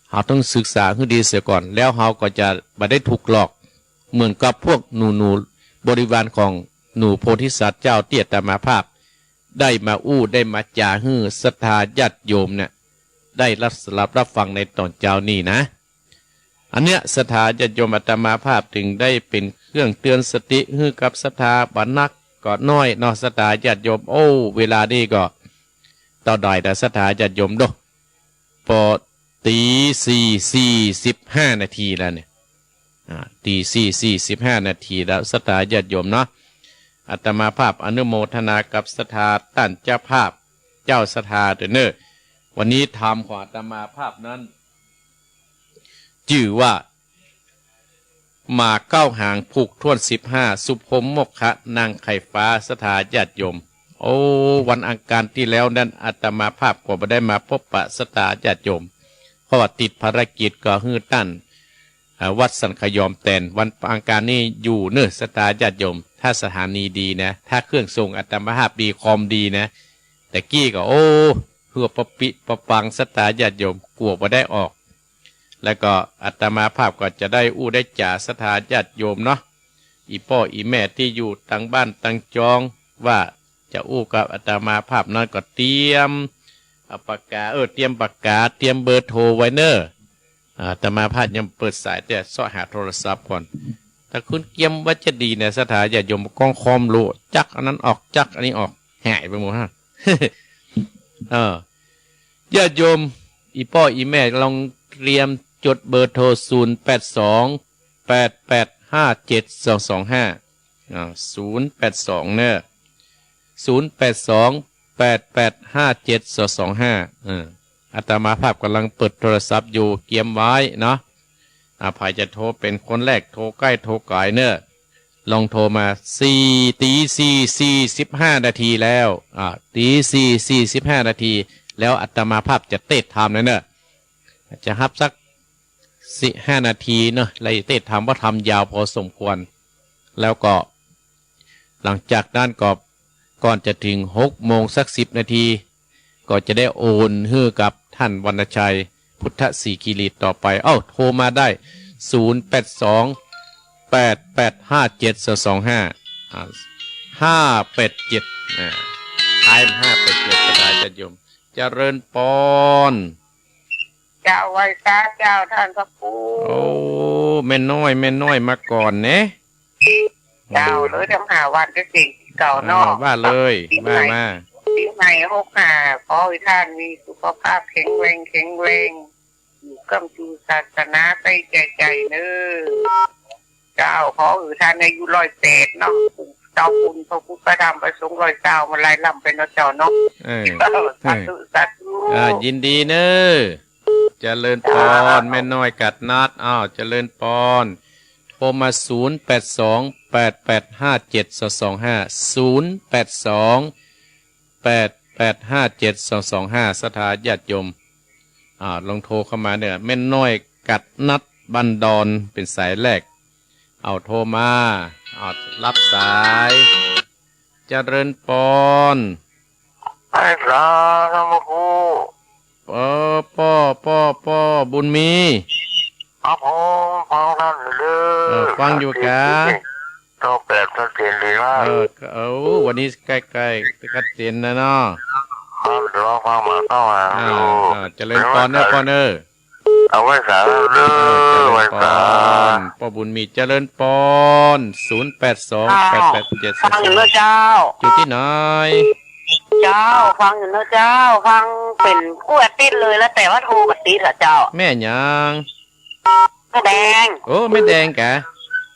เฮาต้องศึกษาให้ดีเสียก่อนแล้วเฮาก็จะไม่ได้ถูกหลอกเหมือนกับพวกหนูบริวารของหนูโพธิสัตว์เจ้าเตี้ยตามาภาพ ได้มาอู้ได้มาจาฮื้อศรัทธาญาติโยมเนี่ยได้รับฟังในตอนเจ้านี่นะอันเนี้ยศรัทธาญาติโยมอาตมาภาพถึงได้เป็นเครื่องเตือนสติฮื้อกับศรัทธาบรรนักก็น้อยนอศรัทธาญาติโยมโอ้เวลานี้ก็ต่อได้แต่ศรัทธาญาติโยมดูพอตี4:45นาทีแล้วเนี่ยตี4:45นาทีแล้วศรัทธาญาติโยมเนาะอาตมาภาพอนุโมทนากับศรัทธาท่านเจ้าภาพเจ้าศรัทธาเด้อเนอวันนี้ธรรมของอาตมาภาพนั้นชื่อว่ามาเก้าหางผูกท่วน15สุพมมกขะนางไข่ฟ้าศรัทธาญาติโยมโอ้วันอังคารที่แล้วนั้นอาตมาภาพก็ไม่ได้มาพบปะศรัทธาญาติโยมเพราะว่าติดภารกิจก็ฮื้อตั้นวัดสันขยอมแตนวันอังคารนี้อยู่เนื้อศรัทธาญาติโยมถ้าสถานีดีนะถ้าเครื่องทรงอาตมาภาพดีคอมดีนะแต่กี้ก็โอ้เพื่อปะปิปะปังศรัทธาญาติโยมกลัวบ่ได้ออกแล้วก็อาตมาภาพก็จะได้อู้ได้จ่าศรัทธาญาติโยมเนาะอีพ่ออีแม่ที่อยู่ต่างบ้านต่างจองว่าจะอู้กับอาตมาภาพนั้นก็เตรียมปากกาเตรียมปากกาเตรียมเบอร์โทรไว้เนอะอาตมาภาพยังเปิดสายแต่ซ่อหาโทรศัพท์ก่อนถ้าคุณเกียมว่าจะดีเนี่ยศรัทธาญาติโยมกองคอมโลจักอันนั้นออกจักอันนี้ออกหายไปหมดฮะ ญาติโยมอีพ่ออีแม่ลองเตรียมจดเบอร์โทร082 885 7225 082เนี่ย082 885 7225อาตมาภาพกำลังเปิดโทรศัพท์อยู่เกียมไว้เนาะภัยจะโทรเป็นคนแรกโทรใกล้โทรไกลเนอะลองโทรมา4:45นาทีแล้ว4:45นาทีแล้วอาตมาภาพจะเตะทำเนอะจะฮับสัก5นาทีเนอะไล่เตะทำว่าทำยาวพอสมควรแล้วก็หลังจากนั้นก็ก่อนจะถึง6 โมงสัก10นาทีก็จะได้โอนให้กับท่านวรรณชัยพุทธศรีกิริต่อไปโทรมาได้082 885 7225 587ท้าย587ก็ได้จะโยมเจริญปอนเจ้าไว้ซาเจ้าท่านพระครูโอ้แม่น้อยมาก่อนเนะเจ้าเลยทำหาวันก็สิ่งเก่านอกว่าเลยมาปีใหม่65ขอให้ท่านมีสุขภาพแข็งแรงอยู่กำจูศาสนาใส่ใจเนื้อเจ้าขอให้ท่านอายุ108เนาะเจ้าคุณพระพุทธธรรมประสงค์109มาไล่ลำเป็นเจ้าเนาะสาธุยินดีเนอะเจริญปอนแม่น้อยกัดนัดเจริญปอนโทรมา082 885 7225 082 885 7225ศรัทธาญาติโยมลองโทรเข้ามาเนี่ยแม่น้อยกัดนัดบันดอนเป็นสายแรกโทรมารับสายเจริญปอนไอ้พระธรรมครูป้อบุญมีผมฟังท่านเลยฟังอยู่กะต้องแบบชัดเจนเลยนะวันนี้ใกล้ๆชัดเจนนะเนาะเดี๋ยวฟังมาเข้ามาเจริญปอนเนอะปอนเอาไว้สารเด้อไว้สารป้อบุญมีเจริญปอน082 887ฟังอยู่นะเจ้าอยู่ที่ไหนเจ้าฟังอยู่นะเจ้าฟังเป็นกู้ติดเลยแล้วแต่ว่าโทรกับติดเหรอเจ้าแม่ยังแม่แดงแม่แดงกะ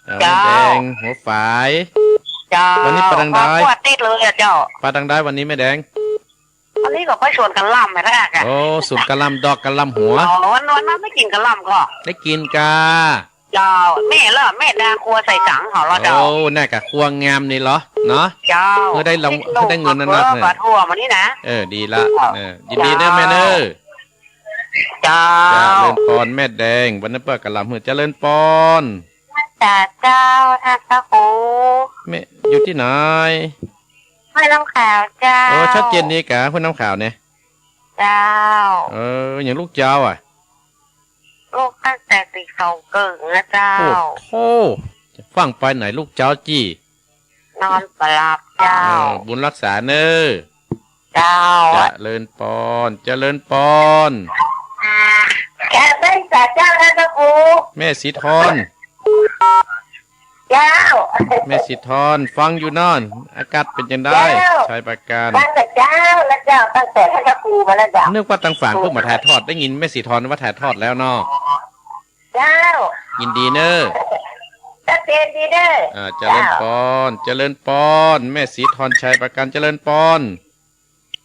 แม่แดงหัวฝายเจ้าวันนี้ปลาดังได้กู้ติดเลยเจ้าปลาดังได้วันนี้แม่แดงวันนี้ก็ค่อยชวนกันล่ำไปแล้วกันสูตรกะลำดอกกะลำหัววันนั้นไม่กินกะลำก็ได้กินกาเจ้าแม่ละแม่ดาครัวใส่สังเหรอเจ้าน่ากะครัวงามนี่เหรอเนาะเจ้าได้เงินนั่นเลยปลาทั่วมานี่นะดีละยินดีเด้อแม่เด้อเจ้าเจริญปอนแม่แดงวันนั้นเปิดกะลำเจริญปอนเจ้าท่านพระครูแม่อยู่ที่ไหนห้วยน้ำขาวเจ้าชัดเจนนี่กะห้วยน้ำขาวเนี่ยเจ้าอย่างลูกเจ้าลูกตั้งแต่ตีเขาเกิดนะเจ้าโอ้จะฟังไปไหนลูกเจ้าจี้นอนปลับเจ้าบุญรักษาเนอ เจ้า เจริญปอนเจริญปอน แกเป็นสาเจ้านะครู แม่สีทอน เจ้า แม่สีทอนฟังอยู่นอน อากาศเป็นยังไงชายประการ ตั้งแต่เจ้าแล้วเจ้าตั้งแต่ท่านครูมาแล้วเจ้า นึกว่าตังฝางเพิ่งมาถ่ายทอดได้ยินแม่สีทอนว่าถ่ายทอดแล้วเนาะ เจ้า ยินดีเนอะ ชัดเจนดีเด้อ เจริญปอนเจริญปอน แม่สีทอนชัยประการเจริญปอน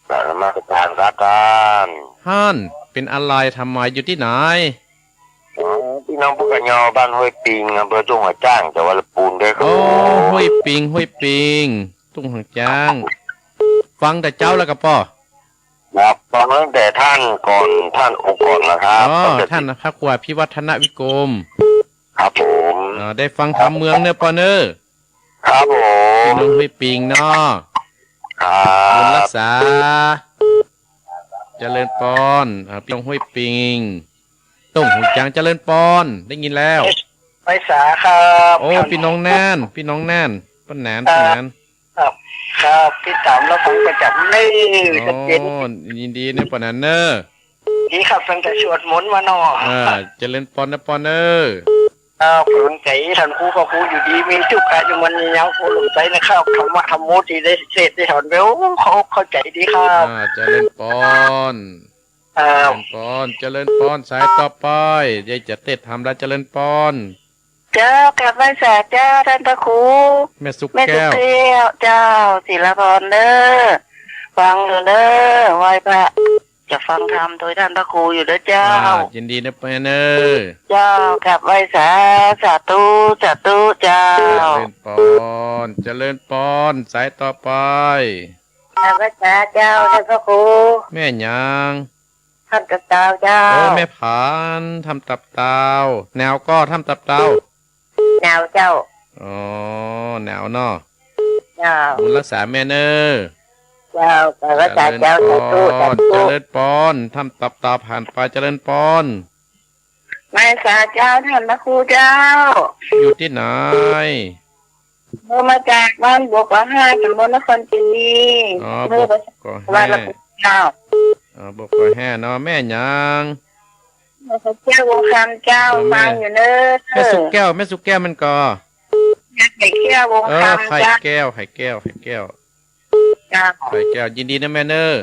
สารมาตรการรักกัน ฮั่นเป็นอะไรทำไมอยู่ที่ไหน พี่น้องผู้กันยอบ้านห้วยปิงอำเภอทุ่งหัวจ้างจังหวัดลำพูนได้ครั โอ้ บ ห้วยปิงห้วยปิงตุ้งหังจาง ฟังแต่เจ้าแล้วกับพ่อ ครับฟังตั้งแต่ท่านก่อนท่านองค์ก่อนนะครับ อ๋อท่านพระครูพิวัฒนวิกรม ครับผม ได้ฟังธรรมเมืองเนอะปอเนอร์ ครับผ พี่ ม น้องห้วยปิงเนาะ ครั บุญรั บ กษาเจริญปอนพี่น้องห้วยปิงตุ้งหังจางเจริญปอนได้ยินแล้ว ไปสาครับ โอ้พี่น้องแน่นพี่น้องแน่นป้าแหนนป้าแหนน ครับพี่ถามแล้วผมประจำนี่ โอ้ยินดีเนี่ยป้าแหนนเนอร์ นี่ครับตั้งแต่สวดมนต์มาเนาะ เจริญปอนนะปอนเนอร์ ผลใจท่านครูก็ครูอยู่ดีมีทุกการอยู่มันยังครูหลงใจนะครับธรรมะธรรมโมที่ได้เสร็จได้ถอนเบลเขาเข้าใจดีครับ เจริญปอนเจริญปอนเจริญปอนสายต่อไปยายจะเต็ดทำแล้วเจริญปอน เจ้ากลับมาสาเจ้าท่านพระครู แม่สุก แม่สุ แก้ว เทียวเจ้าศิลปรเด้อฟังอยู่เด้อไหว้พระจะฟังธรรมโดยท่านพระครูอยู่เด้อเจ้า ยินดีนะปอนเนอร์ เจ้ากลับไหว้สาธุเจ้า เจริญปอนเจริญปอนสายต่อไป กลับมาสาเจ้าท่านพระครู แม่หยาง ท่านกระตาวเจ้า โอ้แม่ผานทำตับเตาแนวก็ทำตับเตา แนวเจ้า อ๋อแนวเนาะ เจ้า บุญรักษาแม่เนอร์ เจ้ากลับมาสาเจ้าสาธุ เจริญปอนทำตับเตาผ่านไปเจริญปอน ไม่สาเจ้าท่านพระครูเจ้า อยู่ที่ไหน เมื่อมาจากบ้านบวกว่า5ตำบลนครศรี อ๋อ เมื่อ บอกก็ บ้าน แห่ ละเจ้า บอกก็แห่เนาะแม่หยาง พระเจ้าวงคำเจ้าฟังอยู่เนอะ แม่สุกแก้วแม่สุกแก้วมันก็ ไข่เขี้ยววง ไข่ คำเจ้า แก้วไข่แก้วไข่แก้ว เจ้า ไข่แก้วยินดีนะแม่เนอร์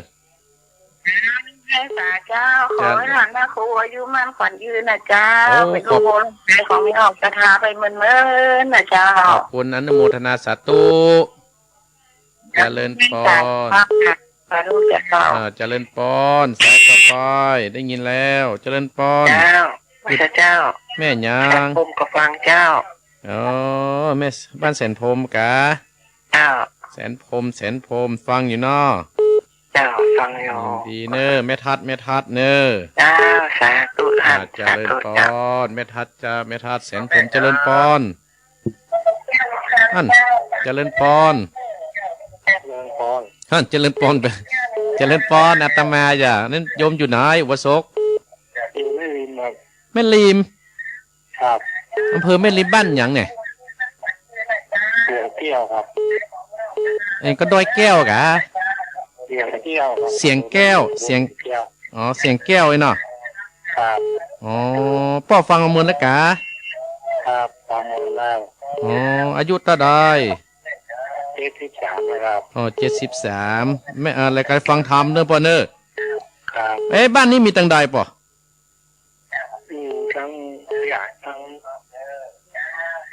ให้สาเจ้าขอให้หลานพระครูอายุมั่นขวัญยืนนะเจ้าเป็นโอโหใจของไม่ออกกระทาไปเหมือนนะเจ้า ขอบคุณอนุโมทนาสาธุเจริญปอน พระลูกเจ้า เจริญปอนสายต่อไปได้ยินแล้วเจริญปอน เจ้าพระเจ้า แม่หยาง ผมก็ฟังเจ้า อ๋อแม่บ้านแสนพรมกะ เจ้า แสนพรมฟังอยู่เนาะ เจ้าฟังอยู่ ดีเนอแม่ทัดเนอ เจ้าสาธุท่าน เจ สา ริญ ธุ ป เจ้า อนแม่ทัดแสนผมเจริญปอนท่านเจริญปอนท่านเจริญปอนไปเจริญปอนอาตมาอย่านั่นโยมอยู่ไหนวสก ไม่ลืมครับ แม่ริม ครับ อำเภอแม่ริมบ้านหยังเนี่ย เสียงเที่ยวครับ เองก็ดอยแก้วกะ เสียงเที่ยวครับ เสียงแก้วเสียง เที่ยว อ๋อเสียงแก้วไอ้เนาะ ครับ อ๋อป้อฟังเอามือนะกะ ครับฟังหมดแล้ว อ๋ออายุเท่าใด 73นะครับ อ๋อ73ไม่อะไรกันฟังธรรมเนอะปอเนอะ ครับ เอ้ยบ้านนี้มีตังใดปอ ทั้งอยากทั้ง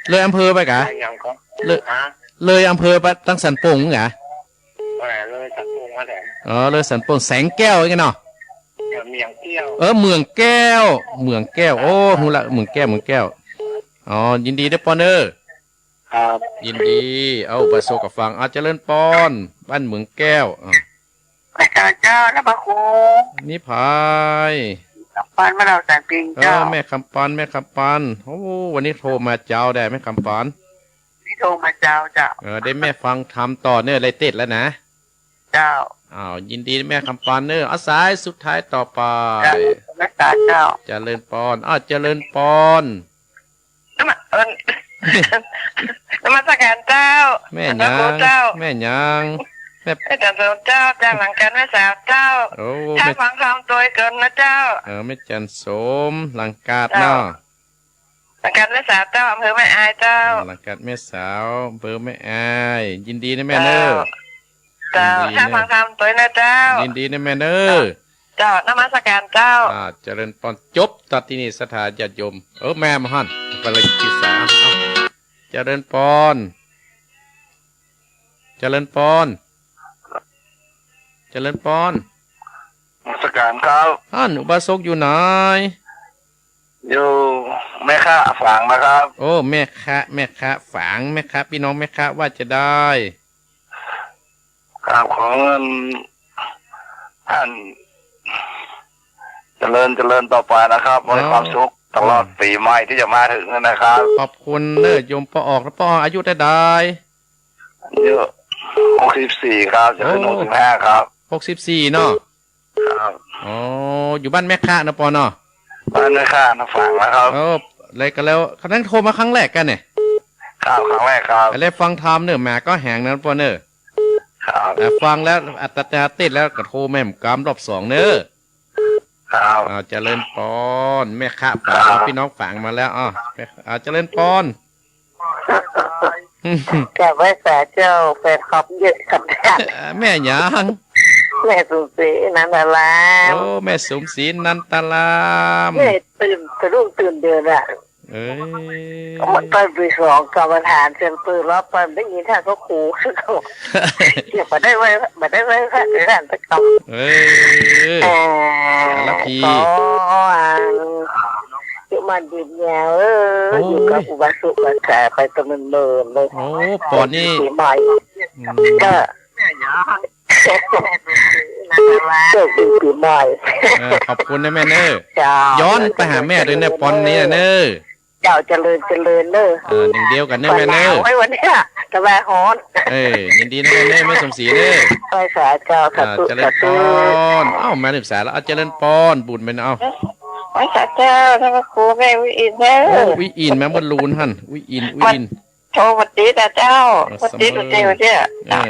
เลยอำเภอไปกะ อะไรอย่างก็ เลย ฮะ เลยอำเภอไปตั้งสันปงกะ อะไรเลยสักพวงมาแดง อ๋อเลยสันปงแสงแก้วไอ้กันเนาะ เมียงเที่ยว เมืองแก้วโอ้หูละเมืองแก้วอ๋อยินดีด้วยปอเนอร์ ครับ ยินดีเอาประสบกับฟังอาเจริญปอนบ้านเมืองแก้วพระเจ้าและพระครู นิพาย ปานมาเราแต่ปิงเจ้า แม่คำปันโอ้วันนี้โทรมาเจ้าได้แม่คำปัน ที่โทรมาเจ้าเจ้า ได้แม่ฟังทำต่อเนื่องอะไรติดแล้วนะ เจ้า ยินดีแม่คำปันเนอเอาสายสุดท้ายต่อไป รักษาเจ้า เจริญปอนเจริญปอน น้ำมันน้ำมันสแกนเจ้า แม่หยัง เจ้า แม่หยังแม่ อาจารย์เจ้าจ้าหลังการแม่สาวเจ้า โอ้ ถ้า แม่ ฟังคำตัวเกินนะเจ้า แม่จันโสมหลังกาดเนาะ หลังการแม่สาวเจ้าอำเภอแม่อายเจ้า หลังกาดแม่สาวอำเภอแม่อายยินดีนะแม่เนอ เจ้าถ้าฟังคำตัวนะเจ้า ยินดีนะแม่เนอ เจ้านมัสการเจ้า เจริญพรจบตัดที่นี่สถานญาติโยมแม่มาหันไปเลยกิสาเอาเจริญพรเจริญพรเจริญพร มาสการครับ ท่านอุบาสกอยู่ไหน อยู่แม่ค้าฝางนะครับ โอ้แม่ค้าฝังแม่ค้าพี่น้องแม่ค้าว่าจะได้ กราบขอเงินท่านเจริญต่อไปนะครับมีความสุขตลอดปีใหม่ที่จะมาถึงนะครับ ขอบคุณเนอโยมปอออกแล้วปออายุได้ได้ เยอะ64ครับจะขึ้น65ครับ 64เนาะ ครับ อ๋ออยู่บ้านแม่ค้านะปอเนาะ บ้านแม่ค้านะฝางนะครับ อะไรกันแล้วครั้งโทรมาครั้งแรกกันเนี่ย ครับครั้งแรกครับ อะไรฟังธรรมเนอะแม่ก็แหงนะปอเนอะ ครับ ฟังแล้วอัตตาติดแล้วก็โทรแม่มกามรอบสองเนอะ ครับ เจริญปอนแม่ค้าฝางพี่น้องฝางมาแล้วเจริญปอน แก่ไว้แต่เจ้าแฟนคลับเยอะขัดขัน แม่หยัง แม่สุสีนันทลา โอ้แม่สมศรีนันตลาม แม่ตื่นสะดุ้งตื่นเดือนอ่ะ เอ้ย ตอนปีสองกรรมฐานเสียงปืนแล้วตอนได้ยินท่านก็ขู่เขาเกี่ยวมาได้ไว้พระเจ้าตะกำ เอ้ย ละพี ก็อยู่มันดินแนวอยู่กับอุบาสกอุบาสาไปตะเมินเมินเลย โอ้ปอนนี่ ปีใหม่ก็เกิดปีใหม่ ขอบคุณนะแม่เนอ เจ้า ย้อนไปหาแม่ด้วยเนอปอนนี้เนอ เจ้าเจริญเนอะ หนึ่งเดียวกันเนอแม่เนอ ไว้วันนี้สบายฮอน ยินดีนะแม่เนอแม่สมศรีเนอ ไปสาเจ้าสาธุ เจริ สา ญป ธุ อนมาศึกษาแล้วเจริญปอนบุญไปนะไปสาเจ้าท่านครูแม่วิอินเด้อ วิอินแม่บนลูนหันวิอิน โทรวัดดีแต่เจ้าวัดดีตัวเจ้าเจ้า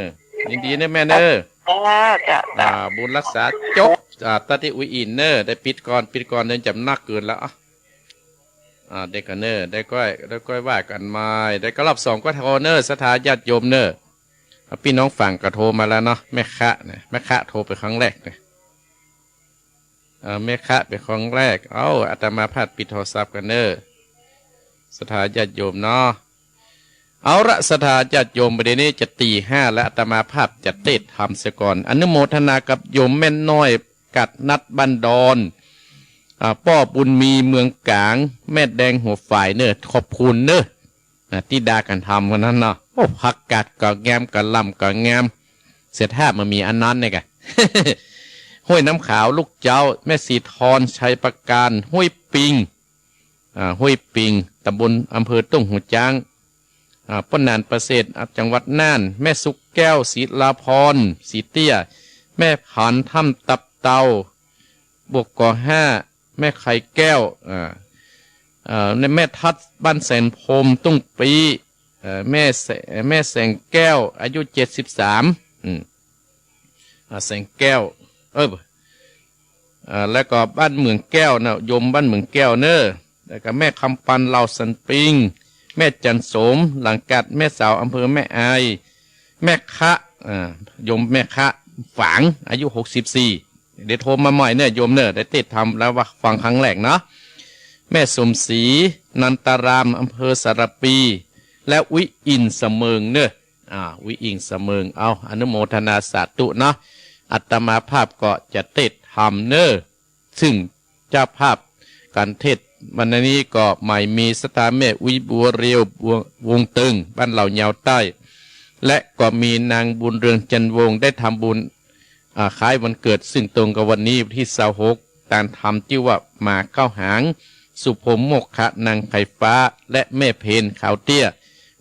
ยินดีนะแม่เนอ จ้า บุญรักษาจบตาที่วิอินเนอได้ปิดก่อนเดินจำนักเกินแล้วได้กันเนอได้ก้อยว่ากันมาได้ก็รอบสองก็โทรเนอสถาญาติโยมเนอพี่น้องฝั่งก็โทรมาแล้วเนาะแม่ค้าเนี่ยแม่ค้าโทรไปครั้งแรกเนี่ยแม่ค้าเป็นครั้งแรกอาตมาพาดปิดโทรศัพท์กันเนอสถาญาติโยมเนาะเอาละสถาญาติโยมประเดี๋ยวนี้จะตี 5และอาตมาภาพจะเทศทำเสียก่อนอนุโมทนากับโยมแม่น้อยกัดนัดบันดอนป้อบุญมีเมืองกลางแม่แดงหัวฝ่ายเนอขอบคุณเนอที่ดากันทำกันนั้นเนาะพักกัดก็แงมก็ล่ำก็แงมเสียท่ามันมีอันนั้นเนี่ยกัน ห้วยน้ำขาวลูกเจ้าแม่สีทรชัยประการห้วยปิงตำบลอำเภอตุ้งหูจ้างป้นนานประเสริฐจังหวัดน่านแม่สุกแก้วศิลาพรสีเตี้ยแม่ผานถ้ำตับเตาบวกก่อ5แม่ไข่แก้วในแม่ทัดบ้านแสนพรมตุ้งปีแม่แสงแก้วอายุ73แสงแก้วแล้วก็บ้านเมืองแก้วนะยมบ้านเมืองแก้วเนอแล้วก็แม่คำปันเหล่าสันปิงแม่จันโสมหลังกัดแม่สาวอำเภอแม่อายแม่คะยมแม่คะฝางอายุ64เดี๋ยวโทรมาใหม่เนี่ยโยมเนี่ยได้ติดทำแล้วว่าฟังครั้งแรกเนาะแม่สมศรีนันตารามอำเภอสารปีและวิอินเสมิงเนอะวิอินเสมิงอนุโมทนาสาธุเนาะอัตมาภาพก็จะติดทำเนอะซึ่งเจ้าภาพการเทศวันนี้ก็ใหม่มีสถานแม่วิบัวเรียววงตึงบ้านเหล่าเยาวใต้และก็มีนางบุญเรืองจันวงได้ทำบุญคล้ายวันเกิดซึ่งตรงกับวันนี้ที่26การทำชื่อว่ามาเข้าหางสุพมโมกขะนางไข่ฟ้าและแม่เพนขาวเตี้ย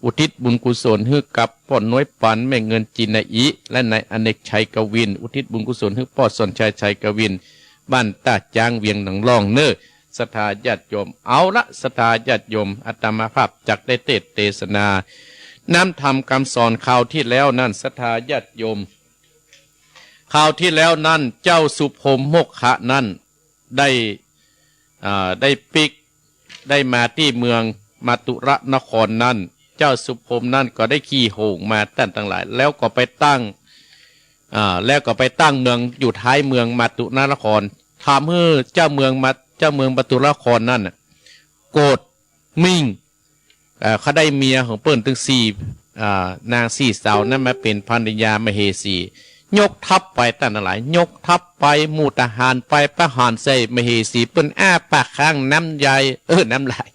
อุทิศบุญกุศลให้กับพ่อน้อยปันแม่เงินจินอีและนายอเนกชัยกวินอุทิศบุญกุศลให้พ่อสนชัยกวินบ้านตาจางเวียงหนังล่องเนอสถาญาติโยมเอาละสถาญาติโยมอาตมาภาพจักได้เทศนาน้ำธรรมคำสอนข่าวที่แล้วนั่นสถาญาติโยม คราวที่แล้วนั่นเจ้าสุพรมโมกขะนั่นได้ปิกได้มาที่เมืองมาตุระนครนั่นเจ้าสุพรมนั่นก็ได้ขี่โหงมาตั้งหลายแล้วก็ไปตั้งเมืองอยู่ท้ายเมืองมาตุระนครทำให้เจ้าเมืองมาตุระนครนั่นโกรธมิ่งเขาได้เมียของเปิ้นถึงนางสี่สาวนั้นมาเป็นภรรยามเหสียกทัพไปตั้งหลายยกทัพไปหมู่ทหารไปประหารใส่มเหสีเปิ้นอ้าปากข้างน้ำใยน้ำลาย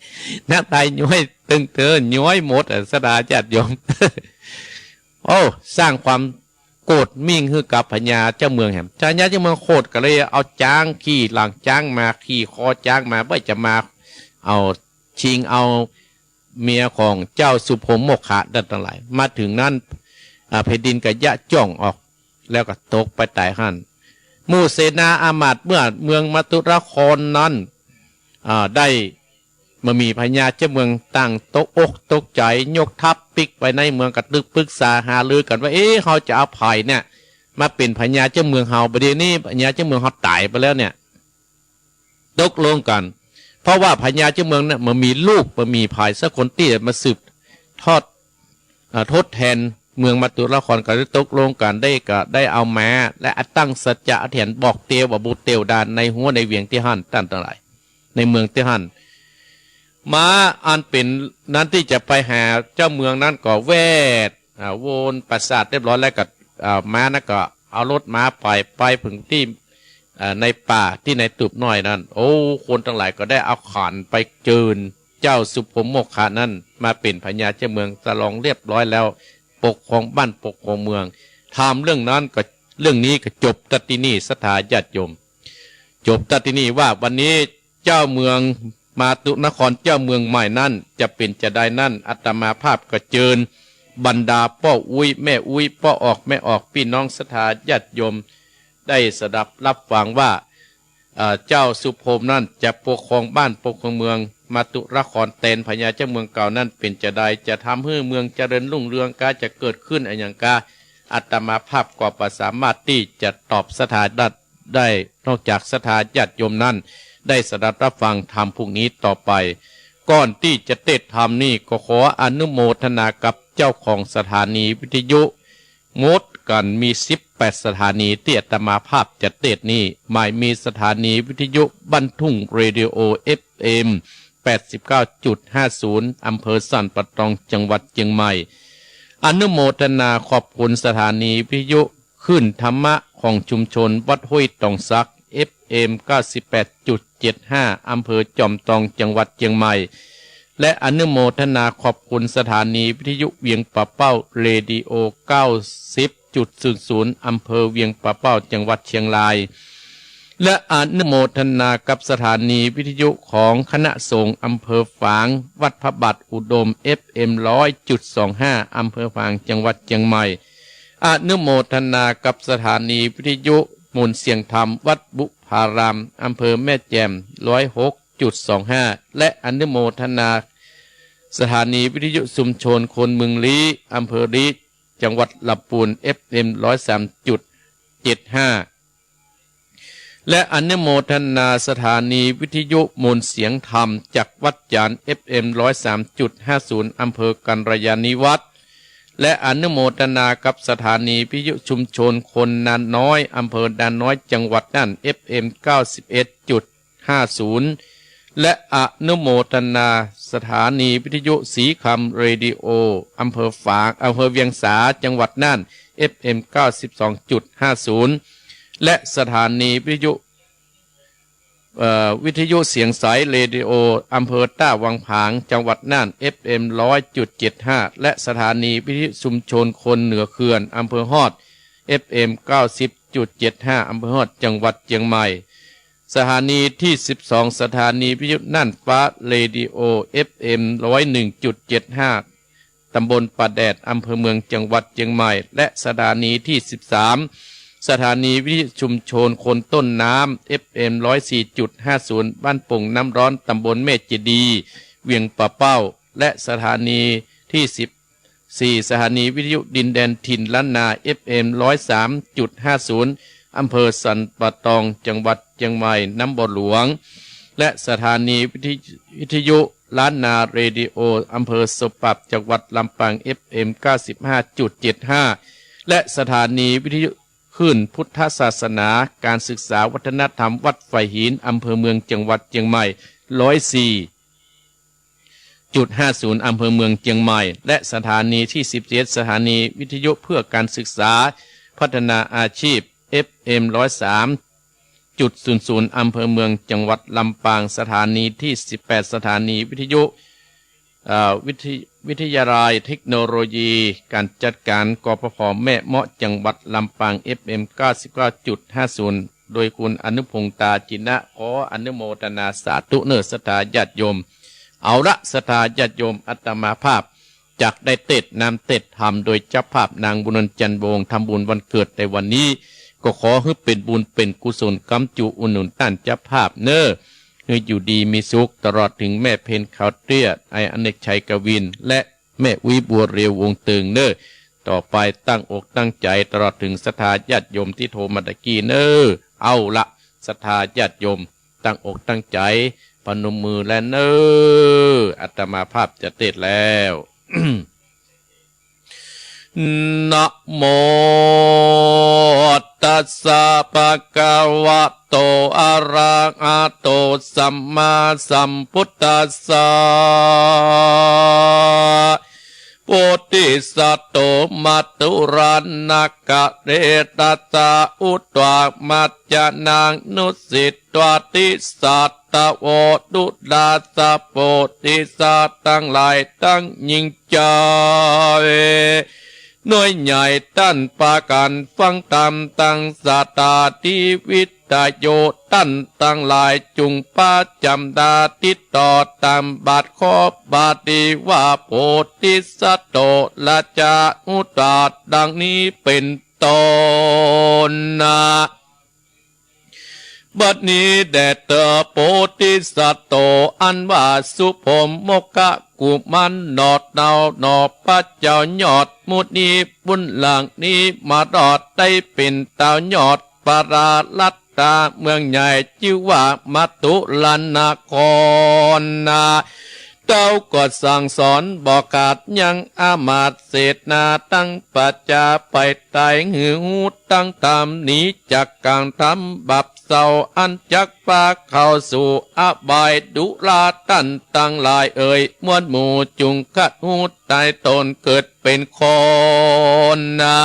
ย้อยตึงเตือนย้อยหมดสดาจัดยม โอ้สร้างความโกรธมิ่งคือกับพญาเจ้าเมืองแหมเจ้าเมืองโคตรก็เลยเอาจ้างขี่หลังจ้างมาขี่คอจ้างมาเพื่อจะมาเอาชิงเอาเมียของเจ้าสุพรมโมกขะดันทั้งหลายมาถึงนั้นแผ่นดินก็ยะจ้องออกแล้วก็ตกไปตายหันหมู่เสนาอามาตย์เมื่อเมืองมัตุรครนั้นได้มามีพญาเจ้าเมืองตั้งตกอกตกใจยกทัพปิกไปในเมืองกระตึกปรึกษาหารือกันว่าเขาจะเอาไผ่เนี่ยมาเป็นพญาเจ้าเมืองเฮาประเดี๋ยวนี้พญาเจ้าเมืองเขาตายไปแล้วเนี่ยตกลงกันเพราะว่าพญาเจ้าเมืองเนี่ยมันมีลูกมันมีภายสักคนที่มาสืบทดแทนเมืองมัตุรครก็ได้ตกลงกันได้เอาแม้และตั้งสัจจะเถียนบอกเตียวว่าบุเตียวดานในหัวในเวียงที่หันตั้งหลายในเมืองที่หันม้าอันเป็นนั้นที่จะไปหาเจ้าเมืองนั้นก็แวดวนปราสาทเรียบร้อยแล้วก็ม้านั้นก็เอารถม้าไปถึงที่ในป่าที่ในตุบน้อยนั้นโอ้คนทั้งหลายก็ได้เอาขานไปเจิญเจ้าสุพรมโมกขะนั้นมาเป็นพญาเจ้าเมืองสลองเรียบร้อยแล้วปกครองบ้านปกครองเมืองทำเรื่องนั้นก็เรื่องนี้ก็จบตัดที่นี่สถาญาติโยมจบตัดที่นี่ว่าวันนี้เจ้าเมืองมาตุนครเจ้าเมืองใหม่นั่นจะเป็นจะได้นั่นอัตมาภาพก็เจิญบรรดาพ่ออุ้ยแม่อุ้ยพ่อออกแม่ออกพี่น้องสถาญาติโยมได้สดับรับฟังว่าเจ้าสุพรมนั่นจะปกครองบ้านปกครองเมืองมาตุรครเตนพญาเจ้าเมืองเก่านั่นเป็นจะได้จะทำให้เมืองเจริญรุ่งเรืองกาจะเกิดขึ้นอย่างกาอัตมาภาพก็ประสามารถที่จะตอบสถาดัดได้นอกจากสถาญาติโยมนั่นได้สดับรับฟังธรรมพวกนี้ต่อไปก่อนที่จะเทศธรรมนี่ก็ขออนุโมทนากับเจ้าของสถานีวิทยุงดกันมี18สถานีที่อาตมาภาพจะเทศนี้หมายมีสถานีวิทยุบ้านทุ่งเรดิโอ FM 89.50 อำเภอสันปะตองจังหวัดเชียงใหม่อนุโมทนาขอบคุณสถานีวิทยุขึ้นธรรมะของชุมชนวัดห้วยตองซัก FM 98.75 อำเภอจอมตองจังหวัดเชียงใหม่และอนุโมทนาขอบคุณสถานีวิทยุเวียงป่าเป้าเรดิโอ 90.00 อำเภอเวียงป่าเป้าจังหวัดเชียงรายและอนุโมทนากับสถานีวิทยุของคณะสงฆ์อำเภอฝางวัดพระบาทอุดม FM 100.25 อำเภอฝางจังหวัดเชียงใหม่อนุโมทนากับสถานีวิทยุมนต์เสียงธรรมวัดบุพารามอำเภอแม่แจ่ม 106.25 และอนุโมทนาสถานีวิทยุชุมชนคนเมืองลี้อำเภอลี้จังหวัดลำพูน FM 103.75 และอนุโมทนาสถานีวิทยุมนต์เสียงธรรมจากวัดยาน FM 103.50 อำเภอกันรยานิวัฒน์และอนุโมทนากับสถานีวิทยุชุมชนคนนานน้อยอำเภอดานน้อยจังหวัดน่าน FM 91.50 และอนุโมทนาสถานีวิทยุสีคำเรดิโออำเภอฝางอำเภอเวียงสาจังหวัดน่าน FM 92.50 และสถานีวิทยุเสียงใสเรดิโออำเภอต้าวังผางจังหวัดน่าน FM 100.75 และสถานีวิทยุชุมชนคนเหนือเขื่อนอำเภอฮอด FM 90.75 อำเภอฮอดจังหวัดเชียงใหม่สถานีที่12สถานีวิทยุน่านฟ้าเรดิโอ FM 101.75 ตำบลป่าแดดอำเภอเมืองจังหวัดเชียงใหม่และสถานีที่13สถานีวิทยุชุมชนคนต้นน้ำ FM 104.50 บ้านป่งน้ำร้อนตำบลเมฆเจดีย์เวียงป่าเป้าและสถานีที่ 4. สถานีวิทยุดินแดนถิ่นล้านนา FM 103.50 อำเภอสันป่าตองจังหวัดเชียงใหม่น้ำบ่อหลวงและสถานีวิทยุล้านนาเรดิโออำเภอสปับจังหวัดลำปาง FM 95.75 และสถานีวิทยุคลื่นพุทธศาสนาการศึกษาวัฒนธรรมวัดไฟหินอำเภอเมืองจังหวัดเชียงใหม่104.50 อำเภอเมืองเชียงใหม่และสถานีที่17สถานีวิทยุเพื่อการศึกษาพัฒนาอาชีพ FM 103.00 อำเภอเมืองจังหวัดลำปางสถานีที่18สถานีวิทยุวิทยาลัยเทคโนโลยีการจัดการกปภแม่เมาะจังหวัดลำปาง FM 99.50 โดยคุณอนุพงษ์ตาจินะขออนุโมทนาสาธุเนอศรัทธาญาติโยมเอาละศรัทธาญาติโยมอาตมาภาพจากได้เต็ดนำเต็ดทำโดยเจ้าภาพนางบุญจันทร์วงศ์ทำบุญวันเกิดในวันนี้ก็ขอให้เป็นบุญเป็นกุศลกำจุอุดหนุนต้านเจ้าภาพเนอให้อยู่ดีมีสุขตลอดถึงแม่เพนขาวเตี้ยไออเนกชัยกวินและแม่วิบัวเรียววงตึงเนอต่อไปตั้งอกตั้งใจตลอดถึงศรัทธาญาติโยมที่โทรมาตะกี้เนอเอาละศรัทธาญาติโยมตั้งอกตั้งใจพนมมือและเนออาตมาภาพจะเต็ดแล้ว นะโมตัสสะภะคะวะโตอะระหะโตสัมมาสัมพุทธัสสะโพธิสัตโตมัตตุรานักะเรตัสสะอุตวะมัจจนางนุสิตวติสัตตะโวดุดาสะโพธิสัตทั้งหลายตั้งยิ่งใจหน่วยใหญ่ตั้นปากันฟังตามตั้งสาตาทิวิตโยตั้นตั้งหลายจุงป้าจำดาติดต่อตามบาทขอบาดีว่าโพธิสัตโตละจาอุตตาดังนี้เป็นต้นนะบัดนี้แด่เตอโพธิสัตโตอันว่าสุพมโมกะกุมันนอดเนาหนอพระเจ้ายอดมุนีบุญหลังนี้มาดอดได้เป็นเต้ายอดปาราลัตตาเมืองใหญ่ชื่อว่ามัตตุลนาครนาเจ้าก็สั่งสอนบอกขาดยังอามาตเศษนาตั้งปัจจาไปไตหือหูตั้งตามนี้จากการทำบับเศร้าอันจักปาเข้าสู่อบายดุลาตันตั้งหลายเอ่ยมวลหมู่จุงกัดหูตายตนเกิดเป็นคนนา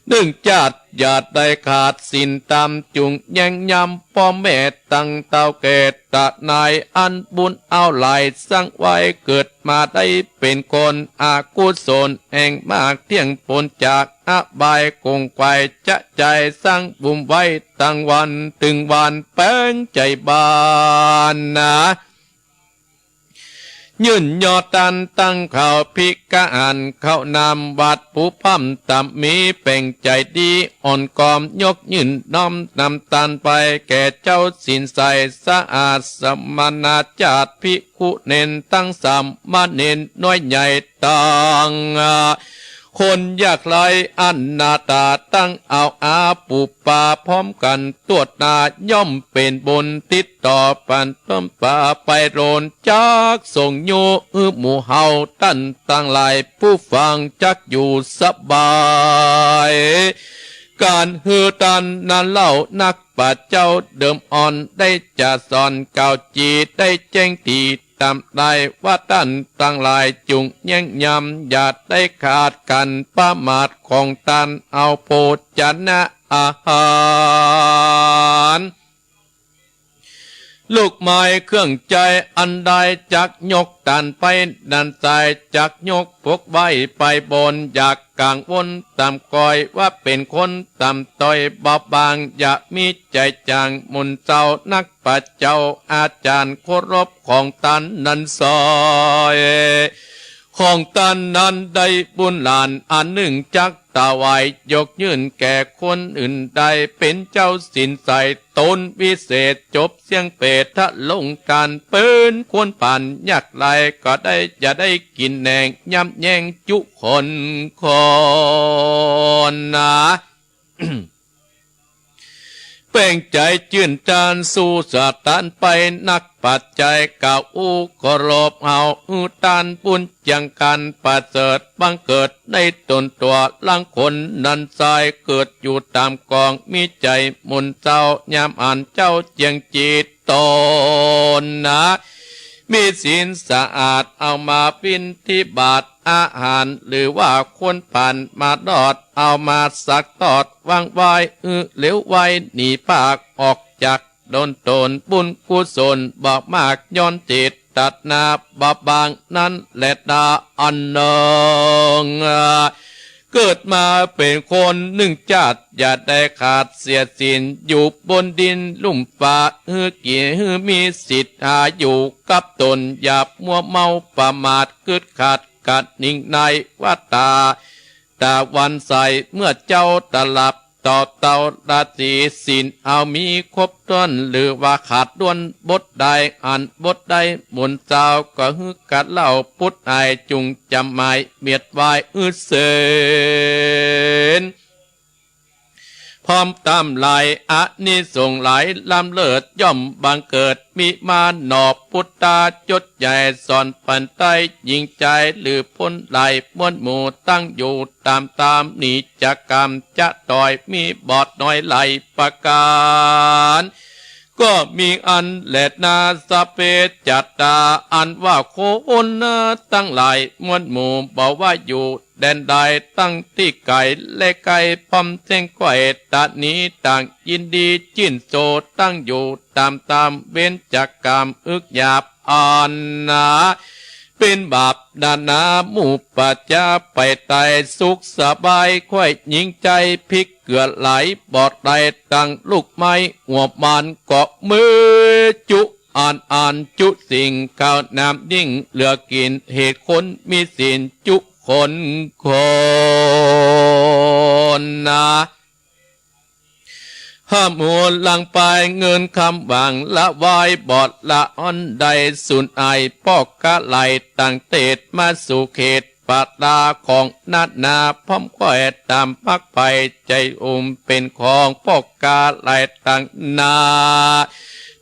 หนึ่งจาดญาติได้ขาดสินตามจุงแย่งยำพ่อแม่ตั้งเต้าเกตตะนายอันบุญเอาไหลสร้างไว้เกิดมาได้เป็นคนอากุศลแห่งมากเที่ยงปนจากอบายคงไกวจะใจสร้างบุญไว้ตั้งวันถึงวันแป้งใจบานนะยื่นยอตันตั้งข่าวพิกาอันเข้านำวัดผู้พัมตำมีเป่งใจดีอ่อนกอมยกยื่นน้อมนำตันไปแก่เจ้าสินใสสะอาดสมณาจาติภิกขุเน้นตั้งสามมาเน้นน้อยใหญ่ตังคนยากไร้อันนาตาตั้งเอาอาปุปาพร้อมกันตรวจนาย่อมเป็นบนติดต่อปันต้มป่าไปโรนจากส่งโยหมู่เฮาตั้นตั้งหลายผู้ฟังจักอยู่สบายการฮือตันนั้นเล่านักปัจเจ้าเดิมอ่อนได้จะสอนเก่าจีได้แจ้งตีตามได้ว่าท่านตั้งหลายจุงแย่งยำอย่าได้ขาดกันประมาทของตันเอาโภชนะอาหารลูกไม้เครื่องใจอันใดจักยกตันไปดันใจจักยกพวกใบไปบนอยากกลางวนตามกอยว่าเป็นคนตามต้อยบอบบางอย่ามีใจจางมุนเจ้านักปัจเจ้าอาจารย์เคารพของตันนั้นซอยของตันนั้นได้บุญหลานอันหนึ่งจัก ตาวายยกยื่นแก่คนอื่นใดเป็นเจ้าสินใส่ตนวิเศษจบเสียงเปรตทะลงการเปิ้นควรผ่านยากไหลก็ได้จะได้กินแหนงย้ำแย่งจุคนคนนะ เป่งใจจื่นจานสู่สะตานไปนักปัจจัยเก่าอูก็รบเอาตานปุญยังกันประเสริฐบังเกิดในตนตัวลังคนนันทรายเกิดอยู่ตามกองมีใจมุนเจ้ายามอ่านเจ้าเจียงจิตตนนะมีศีลสะอาดเอามาปินที่บาทอาหารหรือว่าควรผ่านมาดอดเอามาสักตอดวางไว้เหลวไว้หนีปากออกจากโดนตนบุญกุศลบอกมากย้อนจิตตัดนาบบางนั้นและดาอันเนงเกิดมาเป็นคนหนึ่งชาติอย่าได้ขาดเสียสินอยู่บนดินลุ่มฟ้าเกี่ยมีสิทธิ์หาอยู่กับตนอย่ามัวเมาประมาทกึดขาดกัดนิ่งในว่าตาวันใสเมื่อเจ้าตลับต่อเตาดาสีสินเอามีครบต้นหรือว่าขาดด้วนบทใดอ่านบทใดมนเจ้าก็ฮึกกัดเล่าพุทธไอจุงจำหมายเมียดไว้เสนพร้อมตามลายอะนิสงส์หลายลำเลิศย่อมบังเกิดมีมาหนอบพุทธาจดใหญ่สอนปันไตยิงใจหรือพ้นไหลมวลหมู่ตั้งอยู่ตามนิจกรรมจะต่อยมีบอดน้อยไหลประการก็มีอันแหลดนาสเปจัตตาอันว่าโคนตั้งหลายมวลหมู่บอกว่าอยู่แดนใดตั้งที่ไก่และไก่พร้อมเส้นก้อยตานี้ต่างยินดีจิ้นโซตั้งอยู่ตามเว้นจากกรรมหยาบอ่อนนาเป็นบาปดานาหมู่ปัจจาไปไตสุขสบายค่อยยิงใจพิกเกลือไหลบอดไหลตั้งลูกไม้หัวมันเกาะมือจุอ่านจุสิ่งข้าวน้ำดิ่งเหลือกินเหตุคนมีสินจุคนนะห้ามหัวลังไปเงินคำบังละวายบอดละอ่อนใดสุนไอปอกกะไหลตั้งเตดมาสู่เขตปัตตาของนาดนาพร้อมก้อยตามพักไปใจเป็นของปอกกะไหลตั้งนา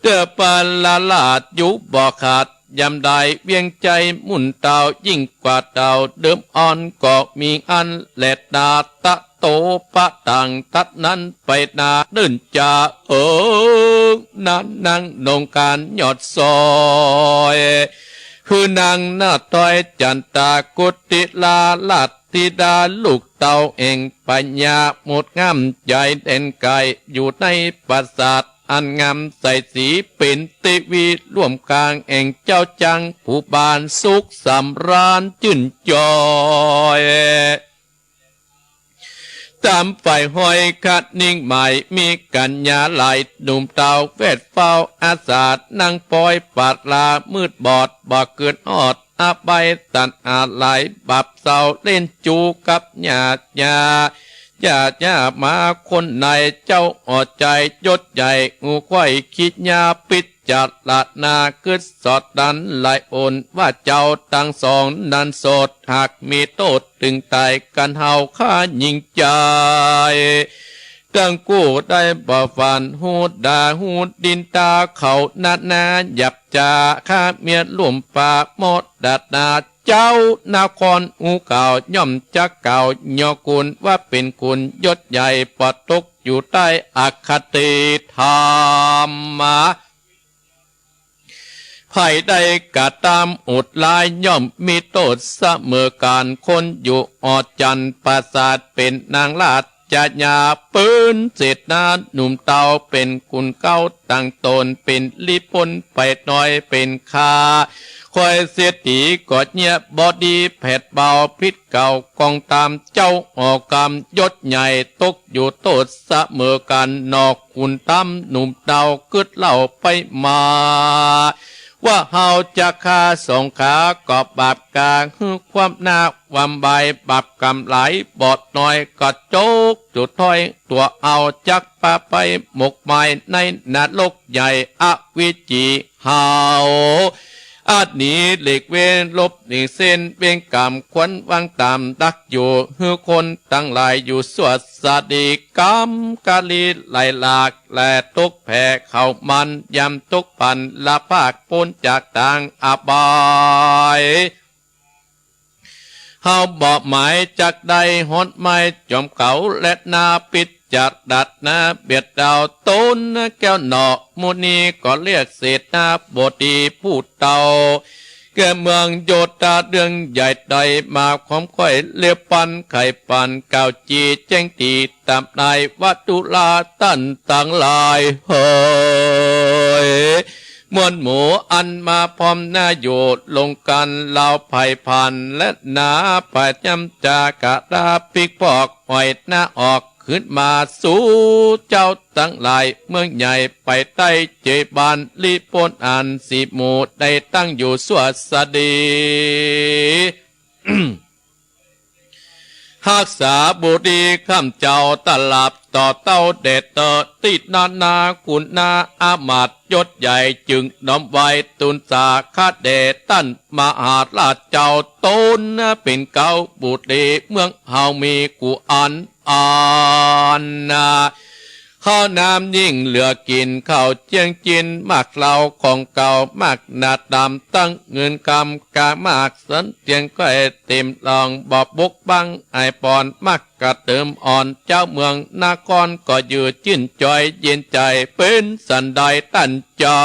เดือปาละลาดยุบบ่ขาดยำใดเวียงใจมุ่นเต่ายิ่งกว่าเต่าเดิมอ่อนก็มีอันแหลดดาตะโตปะต่างตัดนั้นไปนาเดินจ่านั้นนั่งนงการยอดซอยคือนางหน้าต้อยจันตากุติลาลาดธิดาลูกเต่าเองปัญญาหมดงามใหญ่เด่นไกลอยู่ในปราสาทอันงามใส่สีเป็นติวีร่วมกลางแห่งเจ้าจังผู้บานสุขสำราญจื่นจอยตามฝ่ายห้อยคัดนิ่งใหม่มีกัญญาไหลหนุ่มเต่าเวทเฝ้าอาสาดนั่งปอยปาดลามืดบอดบอกเกิดอดอาใบตันอาไหลบับเศร้าเล่นจูกับญาติญามาคนในเจ้าอดใจยศใหญ่งูควายคิดยาปิดจัดละนาเกิดสอดดันไหลโอนว่าเจ้าตั้งสองนันโสดหากมีโทษตึงตายกันเฮาข้ายิงใจตั้งกู้ได้บ่ฟันหูดาหูดดินตาเขานาหยับจาข้าเมียลุ่มป่าหมดดัดนาเจ้านครอูเก่าย่อมจักเก่าย่อกุลว่าเป็นคุณยศใหญ่ปอดตกอยู่ใต้อคติธรรมไผ่ใดกะตามอุดลายย่อมมีโทษเสมอการคนอยู่อดจันปราสาทเป็นนางลาดจะญาปืนเศษนาหนุ่มเตาเป็นคุณเก้าตั้งตนเป็นลิพนไปน้อยเป็นคาคอยเสียตีกอดเงียบบอดีแผดเบาพิษเก่ากองตามเจ้าออกกรรมยศใหญ่ตกอยู่โทษเสมอกันนอกคุณตั้มหนุ่มเตากึดเล่าไปมา ว่าเฮาจะฆ่าสงขากอบบาปกางความหน้าความใบบาปกำไหลบอดน้อยก็โจกจุดถอยตัวเอาจักปาไปหมกไม้ในนรกใหญ่อวิจีเฮาอาจหนีหลีกเว้นลบหนีเส้นเวียงกรรมควันวางตามดักอยู่ฮือคนตั้งหลายอยู่สวดสดีกรรมกาลีไหลหลากและตุกแผ่เข้ามันยำตุกปันละภาคพ้นจากต่างอาบายเฮาบอกหมายจากใดหดไม้จอมเก่าและนาปิดจัดดัดนาเบียดดาวต้นแก้วหนอมุนีก็เรียกเศษนาบดีผู้เต่าแก่เมืองโยธาเดืองใหญ่ใดมาความค่อยเลียปันไข่ปันเก่าจีแจ้งตีตามนายวัตุลาตั้นต่างลายเฮ้ยมวลหมูอันมาพร้อมหน้าโยดลงกันเหล่าไผ่พันและนาปัจจำจากะดาปิกปอกหอยหน้าออกขึ้นมาสู่เจ้าตั้งหลายเมืองใหญ่ไปใต้เจบานลีปนอันสีหมูได้ตั้งอยู่สวสดี หักษาบุรีข้ามเจ้าตลับต่อเต้าเดชเตอติดนาคุณนาอามาตยศใหญ่จึงน้อมไว้ตุนสาคาเดตั้นมหาราชเจ้าต้นเป็นเก้าบุรีเมืองเฮามีกูอันข้าวน้ำยิ่งเหลือกินข้าวเจียงจินมากเหล่าของเก่ามากนาดำตั้งเงินกำกามากสันเจียงก็เต็มลองบอบบกบังไอปอนมากกระเติมอ่อนเจ้าเมืองนาครก็ยืดจิ้นจอยเย็นใจเป็นสันไดตั้นเจ้า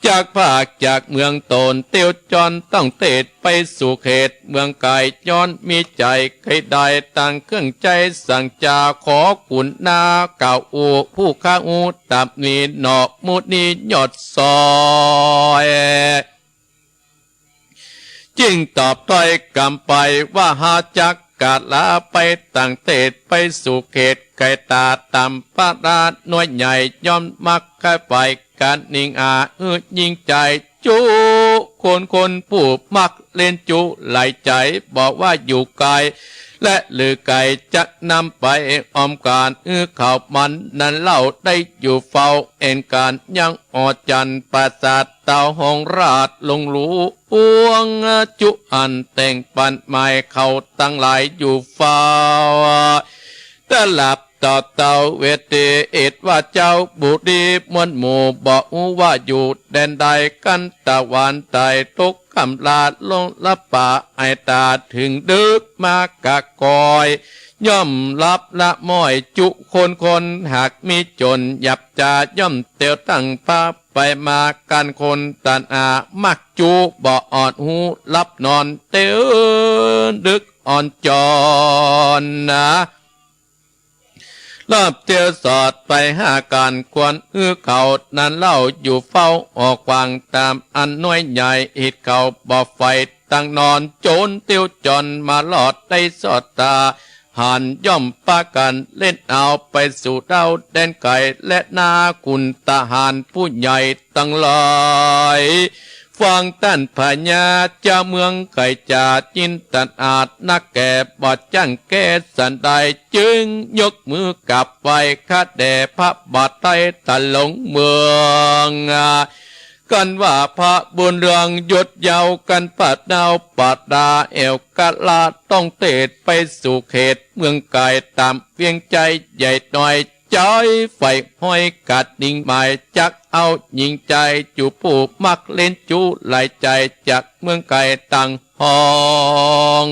จากภาคจากเมืองโตนเตียวจอนต้องเตดไปสู่เขตเมืองไก่ย้อนมีใจใครได้ตั้งเครื่องใจสั่งจาขอขุนนาเก่าอูผู้ข้าอูตับนีหนอกมุนีหยดซอยจึงตอบต้อยกำไปว่าหาจักกาดลาไปต่างเตดไปสู่เขตไก่ตาตำปาดาหน่วยใหญ่ย่อมมักค่ายไปการนิ่งยิงใจจูคนผู้มักเล่นจุไหลใจบอกว่าอยู่ไกลและหรือไก่จะนำไปออมการข่าวมันนั้นเล่าได้อยู่เฝ้าเอ็นการยังออจันปราสาทเต่าหงราชลงรู้ปวงจุอันแต่งปันไม้เขาตั้งหลายอยู่เฝ้าตลับต่อเต่าเวทีเอ็ดว่าเจ้าบุรีมวลหมู่บอกว่าอยู่แดนใดกันตะวันใต้ตกคำลาลงละป่าไอตาถึงดึกมากะกอยย่อมรับละม้อยจุคนหากมีจนหยับจะย่อมเตียวตั้งพาไปมากันคนตันอามักจุบ่อ่อนหูรับนอนเตียวดึกอ่อนจอนนะรอบเตียวสอดไปหาการควรเขานั้นเล่าอยู่เฝ้าออกวางตามอันน้อยใหญ่อิดเขาบ่อไฟตั้งนอนโจรเตียวจอนมาหลอดได้สอดตาหันย่อมปากันเล่นเอาไปสู่เต้าแดนไก่และนาคุณทหารผู้ใหญ่ตั้งหลายฟังต้านพญาเจ้าเมืองไก่จ่าจินตันอาจนักแก่บอดจังแก่สันใดจึงยกมือกลับไปคาดแด่พระบาทไตตะหลงเมืองกันว่าพระบุญเรืองยศเยาวกันปัดดาวปัดดาเอวกะลาต้องเตดไปสู่เขตเมืองไก่ตามเวียงใจใหญ่หน่อยใจไฟห้อยกัดดิ่งหมายจักเอายิงใจจูผู้มักเล่นจูไหลใจจากเมืองไก่ตังห้อง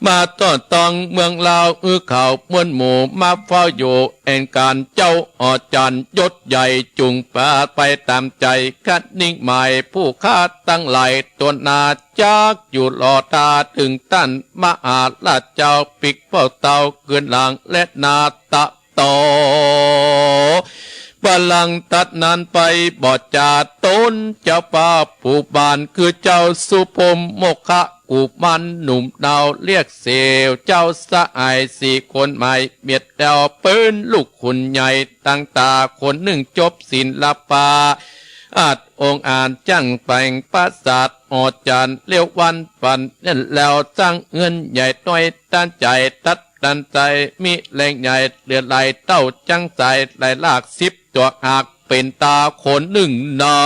มาต้อนตองเมืองลาวข่าวมวลหมู่มาเฝ้าอยู่เอ็นการเจ้าอจันยศใหญ่จุงปาไปตามใจคัดนิ่งหมายผู้คาดตั้งไหลตัวนาจากอยู่หล่อตาถึงตั้นมหาราชเจ้าปิกเฝ้าเตาเกินหลังและนาตะโตบาลังตัดนั้นไปบอดจาต้นเจ้าป่าผู้บานคือเจ้าสุพมโมคะ กูมันหนุ่มดาวเรียกเสียวเจ้าสะอายสี่คนใหม่เบียดเดาปืนลูกขุนใหญ่ตั้งตาคนหนึ่งจบศิลปะอาจองค์อ่านจังแต่งปราสาทออจันเลี้ยววันปันนั่นแล้วสร้างเงินใหญ่ต้อยตั้นใจตัดดันใจมีแรงใหญ่เลือดไหลเต้าจังใจไหลลาก10ตัวอากเป็นตาคนหนึ่งนา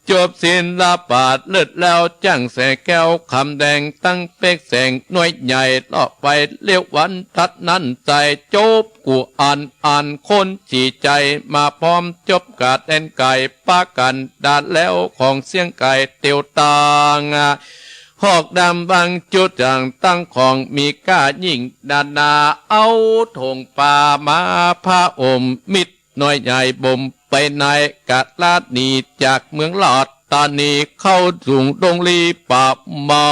จบศิลปะเลิศแล้วจังแสแก้วคำแดงตั้งเป็กแสงหน่วยใหญ่ลอบไปเลี้ยววันทัดนั้นใจจบกูอ่านคนจีใจมาพร้อมจบกาดแดนไก่ป้ากันดาดแล้วของเสียงไก่เตียวตางหอกดำบางจุดจางตั้งของมีก้ายิ่งดานาเอาธงป่ามาพระอมมิตรน้อยใหญ่บ่มไปในกาดลาดนีจากเมืองหลอดตอนนี้เข้าสูงดงลีป่าไม้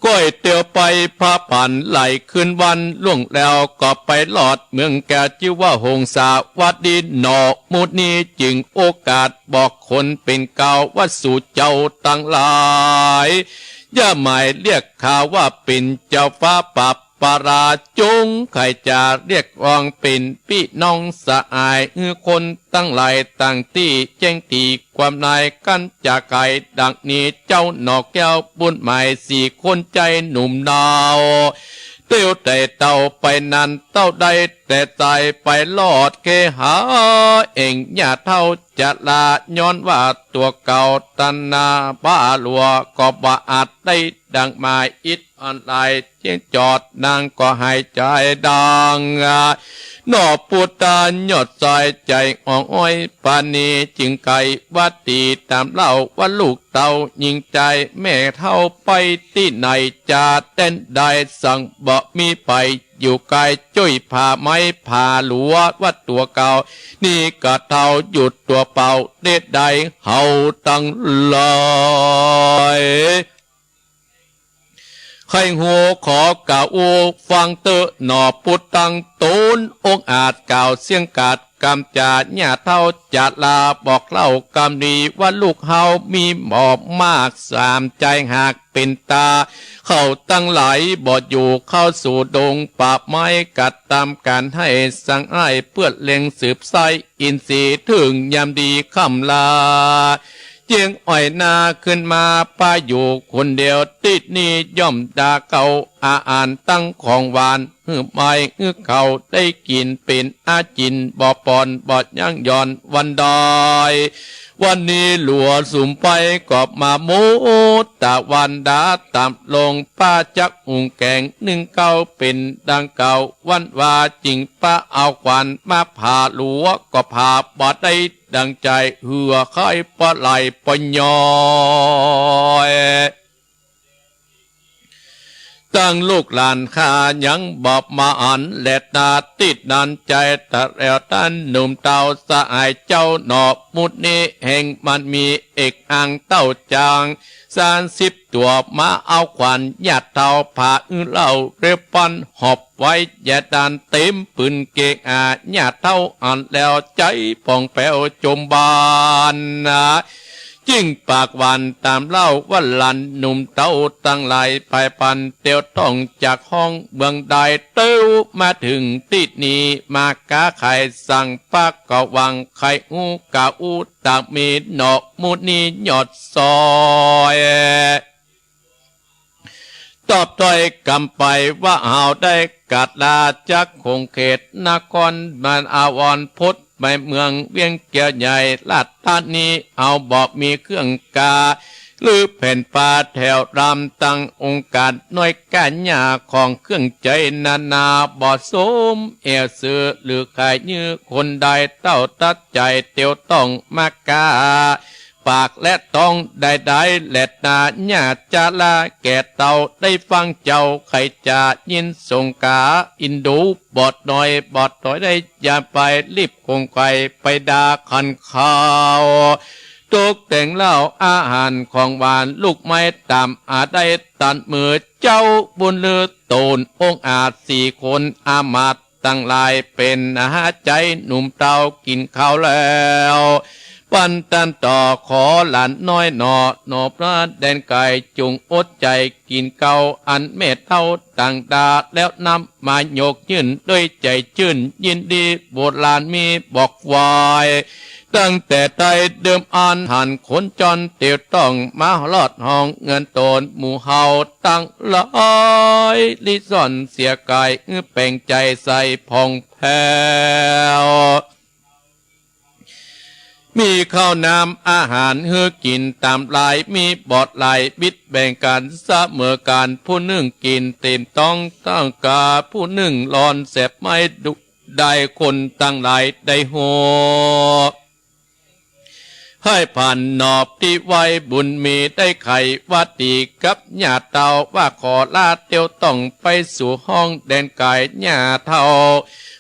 ก้อยเตียวไปพระผ่านไหลขึ้นวันล่วงแล้วก็ไปหลอดเมืองแก่ชื่อว่าหงสาวัดดินหนอมุดนี้จึงโอกาสบอกคนเป็นเก่าว่าสู่เจ้าตั้งหลายอย่าหมายเรียกข่าวว่าเป็นเจ้าฟ้าปับปาราจงใครจะเรียกรองเป็นพี่น้องสะอายคนตั้งหลายตั้งที่แจ้งตีความนายกันจากไก่ดังนี้เจ้าหนอกแก้วบุญหมาย4คนใจหนุ่มดาวเตี้ยวแต่เต่าไปนั้นเต้าใดแต่ใจไปลอดเกหาเองอย่าเท่าจะลาย้อนว่าตัวเก่าตันนาบ้าลัวก็บ่อาจได้ดังมาอิดออนไลน์เจียงจอดนางก็หายใจดังหนอปูตานยอดซอยใจอ่องอ้อยปานีจึงไก่วัดตีตามเล่าว่าลูกเต่ายิงใจแม่เท่าไปที่ไหนจะเต้นได้สั่งบ่มีไปอยู่ไกลจ้อยผ่าไม้ผ่าหลัววัดตัวเก่านี่ก็เท่าหยุดตัวเป่าเด็ดใดเฮาตั้งลอยใครหัวขอกล่าวฟังเตอหนอปุตตังตูนองอาจกล่าวเสียงกาดกำจาดหญ้าเท่าจัดลาบอกเล่ากำดีว่าลูกเฮามีหมอบมาก3ใจหากเป็นตาเข้าตั้งหลายบอดอยู่เข้าสู่ดงป่าไม้กัดตามการให้สั่งอ้ายเพื่อเล็งสืบไซอินทรีย์ถึงยามดีคำลาเจียงอ่อยนาขึ้นมาป้าอยู่คนเดียวติดนี้ย่อมด่าเก่าอ่านตั้งของหวานไม่เขาได้กินเป็นอาจินบ่ปอนบ่ย่างย่อนวันดอยวันนี้หลัวสุ่มไปกอบมาโมตะวันดาตามลงป้าจักหุงแกง1 เก้าเป็นดังเก่าวันว่าจริงป้าเอาควันมาผ่าหลัวก็ผ่าบ่ได้ดังใจเหือค่อยปะไหลปะยอยตั้งลูกหลานข้ายังบอบมาอันและตาติดนันใจตะแล้วตันหนุ่มเต่าสะอายเจ้าหนอมุดนี้แห่งมันมีเอกอ่างเต้าจาง30 ตัวมาเอาขวัญญาติเต่าผ่าเล่าเรียบปันหอบไว้อย่าดานเต็มปืนเกกญาติเต่าอ่านแล้วใจป่องแป้วจมบานจึงปากหวานตามเล่าว่าหลันหนุ่มเต้าตั้งหลายไปปันเตียวต้องจากห้องเมืองใดเต้ามาถึงติดนี้มากาไข่สั่งปากก็วังไข่กาตากมีหนอกมุดนี้หยอดซอยตอบถอยกำไปว่าเอาได้กัดลาจากคงเขตนครมันอาวรพุทธไปเมืองเวียงเกียใหญ่ลาดตานีเอาบอกมีเครื่องกาหรือแผ่นปลาแถวรำตั้งองค์การน้อยกันหญ้าของเครื่องใจนานาบ่สมเอวเสือหรือขายยื้อคนใดเต้าตัดใจเตียวต้องมากาปากและต้องใดๆและนาญาจาลาแก่เต่าได้ฟังเจ้าใครจะยินสงกาอินดูบอดหน่อยบอดถอยได้อย่าไปรีบคงไกไปดาคันข้าวตกแต่งเหล้าอาหารของหวานลูกไม้ตามอาได้ตันมือเจ้าบุญเลือโตนองอาจ4 คนอามาตตั้งหลายเป็นอาหารใจหนุ่มเต่ากินข้าวแล้วไป ปันตันต่อขอหลานน้อยหนอพระแดนไก่จุงอดใจกินเกาอันเมตเท่าต่างดาแล้วนำมาโยกยื่นด้วยใจชื่นยินดีโบราณมีบอกไว้ตั้งแต่ใดเดิมอ่านหันขนจรเตียวต้องมาลอดห้องเงินโตนหมู่เฮาตั้งลอยลิซ่อนเสียกายแป่งใจใส่พองแผ้วมีข้าวน้ำอาหารเฮือกินตามลายมีบอดลายบิดแบ่งกันเสมอกันผู้หนึ่งกินเต็มต้องตั้งกาผู้หนึ่งร้อนแสบไม่ดุได้คนตั้งหลายได้โหให้ผ่านนอบที่ไว้บุญมีได้ไขวัดดีกับญาติเต่าว่าขอลาเตียวต้องไปสู่ห้องแดนไก่ญาเท่า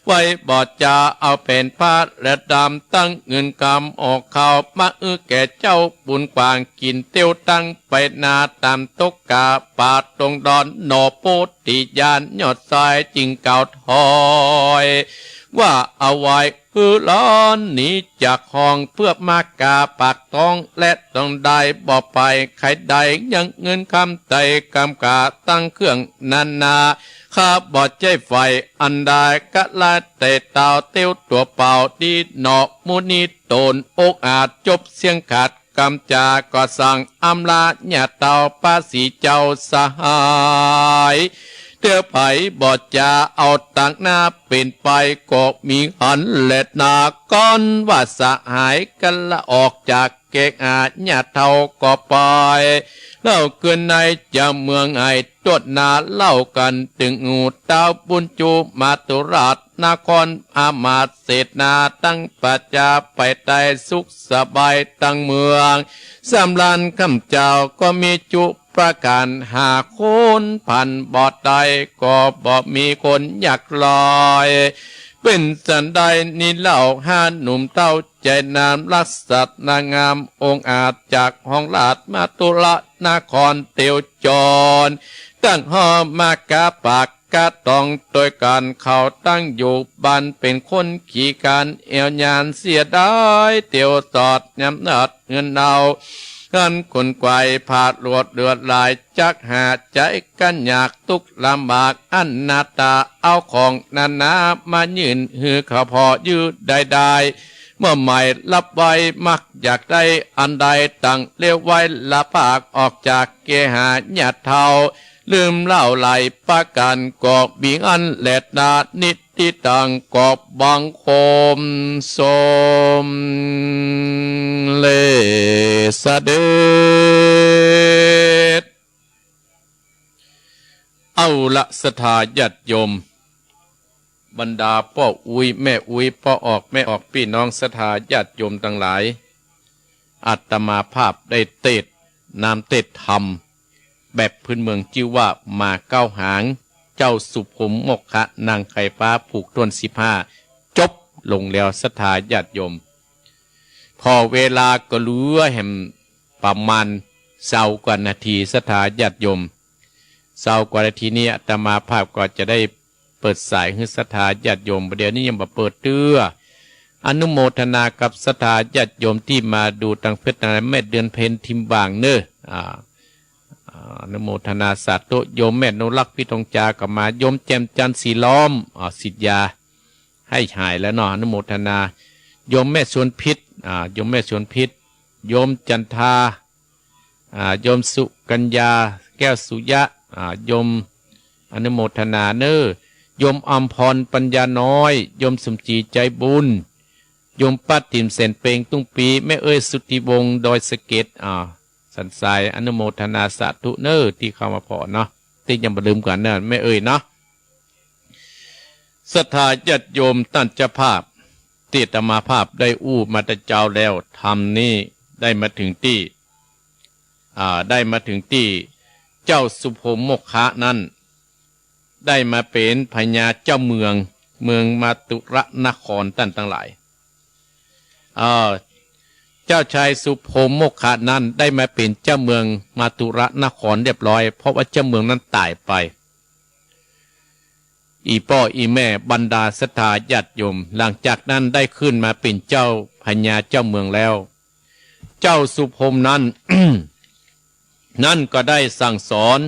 ไว้บอดจะเอาเป็นผ้าและดำตั้งเงินกำออกข่าวมาแก่เจ้าบุญกวางกินเตียวตั้งไปนาตามตกกาปาดตรงดอนหนอโพติยานยอดสายจิงเก่าถอยว่าเอาไว้คือร้อนหนีจากห้องเพื่อมากาปากท้องและต้องได้บอกไปใครใดยังเงินคำใจกำกาตั้งเครื่องนาข้าบอดใจไฟอันใดกะละเตะเต่าเตี้ยวตัวเป่าดีหนอกมุนีโตนอกอาจจบเสียงขาดกำจาก็สั่งอำลาญาเต่าป้าสีเจ้าสหายเตือไผ่บอดจะเอาต่างหน้าเป็นไปก็มีหันเล็ดนาก้อนว่าสหายกันละออกจากเกกอาญาเท่าก็ไปเล่าเกินในจะเมืองไอตรวจนาเล่ากันถึงงูเต้าบุญจูมาตุราชนครอามาตเศษนาตั้งปัจจาไปใต้สุขสบายตั้งเมืองสำลันคำเจ้าก็มีจุประการหาคนพันบอดใดก็บ่มีคนอยากลอยเป็นสันใดนี่เล่าห้าหนุ่มเต้าใจนามรักสัตนางามองค์อาจจากห้องลาดมาตุละนครเตียวจรตั้งหอมากาปากกาตองโดยการเขาตั้งอยู่บ้านเป็นคนขี่การเอวยานเสียได้เตียวสอดย้ำนัดเงินเอากันคนไกวผาดลวดเดือดลายจักหาใจกันอยากทุกลำบากอันนาตาเอาของนานามายืนหือเขาพอยืดได้เมื่อใหม่รับไว้มักอยากได้อันใดตั้งเลี้ยวไว้ละปากออกจากเกหาญาติเท่าลืมเล่าไหลประกันกอบบิงอันแหลดนานิติตังกอบบังคมสมเลสเดชเอาละสถาญาติโยมบรรดาพ่ออุ้ยแม่อุ้ยพ่อออกแม่ออกพี่น้องสถาญาติโยมทั้งหลายอาตมาภาพได้เทศนามเทศธรรมแบบพื้นเมืองชื่อว่ามาเก้าหางเจ้าสุภมมกขะนางไข่ฟ้าผูกต้น15จบลงแล้วสถาญาติโยมพอเวลาก็เหลือแห่มประมาณ20 กว่านาทีสถาญาติโยม20 กว่านาทีนี้อาตมาภาพก็จะได้เปิดสายให้สถาญาติโยมประเดี๋ยวนี้ยังมาเปิดเตื้ออนุโมทนากับสถาญาติโยมที่มาดูทางเพชรแม่เดือนเพ็ญทิมบางเนออนุโมทนาสาธุโยมแม่นุรักษ์พิทองจากัมาโยมแจมจันทร์สีล้อมสิทธยาให้หายแล้วเนาะอนุโมทนาโยมแม่สวนพิษโยมแม่สวนพิษโยมจันทาโยมสุกัญญาแก้วสุยะโยมอนุโมทนาเนอโยมอัมพรปัญญาน้อยโยมสมจีใจบุญโยมป้าติ่มเสนเปงตุ้งปีแม่เอ้ยสุติวงศ์ดอยสะเก็ดสันสายอนุโมทนาสาธุเนอที่เข้ามาพอเนาะที่ยังบ่ลืมกันเนอแม่เอ้ยเนาะศรัทธาญาติโยมตั้นเจ้าภาพที่อาตมาภาพได้อู้มาแต่เจ้าแล้วทำนี้ได้มาถึงที่ได้มาถึงที่เจ้าสุภมมกขะนั้นได้มาเป็นพญาเจ้าเมืองมาตุระนครตั้นทั้งหลายเจ้าชายสุภมมกขะนั้นได้มาเป็นเจ้าเมืองมาตุระนครเรียบร้อยเพราะว่าเจ้าเมืองนั้นตายไปอีพ่ออีแม่บรรดาศรัทธาญาติโยมหลังจากนั้นได้ขึ้นมาเป็นเจ้าพญาเจ้าเมืองแล้ว เจ้าสุพรมนั้น นั่นก็ได้สั่งสอน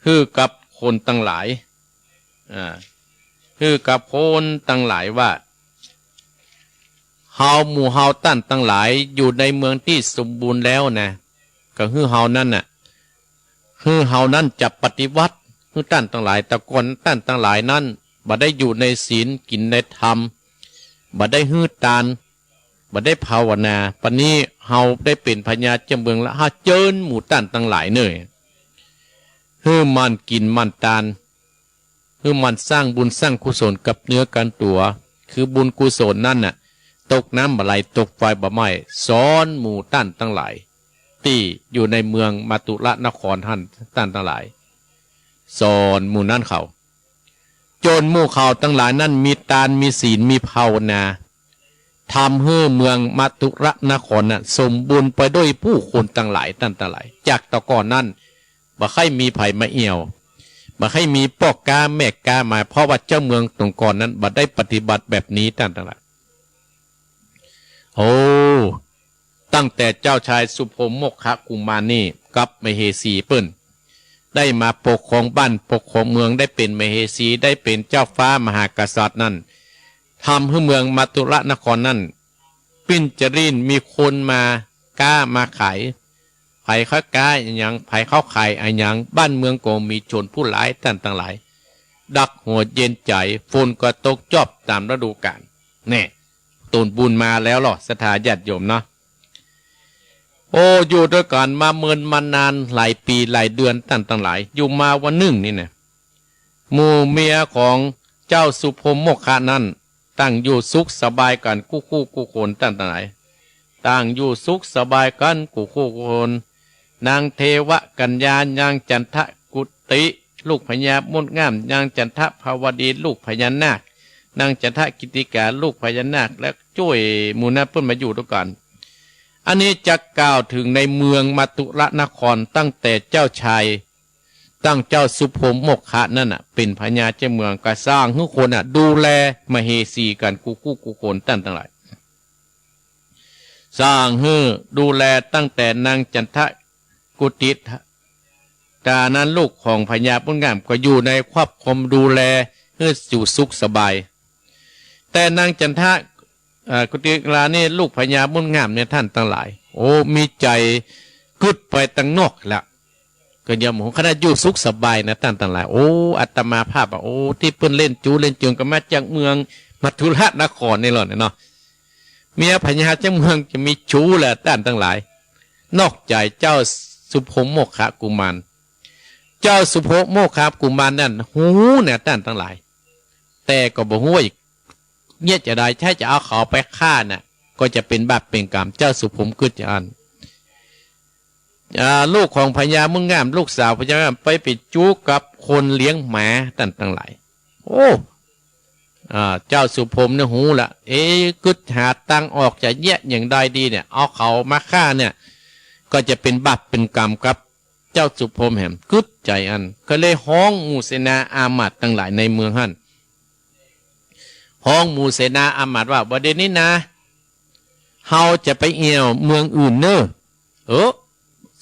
คือกับคนตั้งหลายคือกับคนตั้งหลายว่าเฮาหมู่เฮาตั้นตั้งหลายอยู่ในเมืองที่สมบูรณ์แล้วนะก็คือเฮานั่นน่ะคือเฮานั่นจะปฏิวัติคือตั้นตั้งหลายแต่ก่อนตั้นตั้งหลายนั้นบ่ได้อยู่ในศีลกินในธรรมบ่ได้ฮื้อตานบ่ได้ภาวนาปานนี้เฮาได้เป็นพญาเจ้าเมืองละฮาเจิ้นหมู่ตั้นตั้งหลายเน่ยฮื้อมันกินมันตานฮื้อมันสร้างบุญสร้างกุศลกับเนื้อกันตัวคือบุญกุศลนั่นน่ะตกน้ำบ่ไหลตกไฟบ่ไหม้สอนหมู่ตั้นตั้งหลายที่อยู่ในเมืองมาตุระนครท่านตั้นทั้งหลายสอนหมู่นั้นเขาจนหมู่เขาทั้งหลายนั้นมีตานมีศีลมีภาวนาทำให้เมืองมาตุระนครน่ะสมบูรณ์ไปด้วยผู้คนทั้งหลายตั้งหลายจากตะก่อนนั้นบ่ค่อยมีไผมาเอี่ยวบ่ค่อยมีปอกกาแม่กามาเพราะว่าเจ้าเมืองตรงก่อนนั้นบ่ได้ปฏิบัติแบบนี้ตั้งหลายโอ้ตั้งแต่เจ้าชายสุพรมโมคคกุมารนี่กับมเหสีเปิ้นได้มาปกครองบ้านปกครองเมืองได้เป็นมเหสีได้เป็นเจ้าฟ้ามหากษัตริย์นั้นทำให้เมืองมัตุระนครนั้นปิ้นจรินมีคนมากล้ามาขายไผ่เขากล้าอย่างไผ่เขาขายอย่างบ้านเมืองก็มีชนผู้หลายท่านทั้งหลายดักหัวเย็นใจฝนก็ตกจอบตามฤดูกาลแน่ตูนบุญมาแล้วหรอสถาญาติโยมเนาะโอ้อยู่ด้วยกันมาเมินมานานหลายปีหลายเดือนตั้งหลายอยู่มาวันหนึ่งนี่นะหมู่เมียของเจ้าสุพรมโมคคนั้นตั้งอยู่สุขสบายกันคู่คนตั้งหลายตั้งอยู่สุขสบายกันคู่คนนางเทวกัญญานางจันทกุติลูกพญามดงามนางจันทภาวดีลูกพญานาคนางจันทกิติกาลูกพญานาคและช่วยหมู่นั้นเพิ่นมาอยู่ด้วยกันอันนี้จะกล่าวถึงในเมืองมัตุระนครตั้งแต่เจ้าชายตั้งเจ้าสุพรมโมคคนั่นน่ะเป็นพญาเจ้าเมืองก็สร้างให้คนน่ะดูแลมเหสีกันคู่คนตั้งหลายสร้างให้ดูแลตั้งแต่นางจันทกุติตานั้นลูกของพญาปุณงามก็อยู่ในครอบครองดูแลให้อยู่สุขสบายแต่นางจันทกุติลานี่ลูกพญาบุญงามเนี่ยท่านทั้งหลายโอ้มีใจกึดไปตั้งนอกละก็ยามของคณะอยู่สุขสบายนะท่านทั้งหลายโอ้อัตมาภาพโอ้ที่เพิ่นเล่นจูเล่นเจืองก็มาจากเมืองมัทุระนครนี่หรอเนาะเมียพญาเจ้าเมืองจะมีชู้แหละท่านทั้งหลายนอกใจเจ้าสุพรมโมคคกุมารเจ้าสุพรมโมคคกุมารนั่นหูเนี่ยท่านทั้งหลายแต่ก็บ่ฮู้อีกเนี่ยจะได้ถ้าจะเอาเขาไปฆ่าน่ะก็จะเป็นบาปเป็นกรรมเจ้าสุพรมกึศอันลูกของพญามุ่งงามลูกสาวพญางามไปปิดจู้กับคนเลี้ยงหมาต่างหลายโอ้เจ้าสุพรมเนี่ยหูละกึศหาตังออกจะแยะอย่างใดดีเนี่ยเอาเขามาฆ่าเนี่ยก็จะเป็นบาปเป็นกรรมครับเจ้าสุพรมแห่งกึศใจอันก็เลยห้องมูเสนาอามาตย์ต่างหลายในเมืองฮั่นห้องหมู่เสนาอามาตย์ว่าประเด็นนี้นะเฮาจะไปเอี่ยวเมืองอื่นเนอะ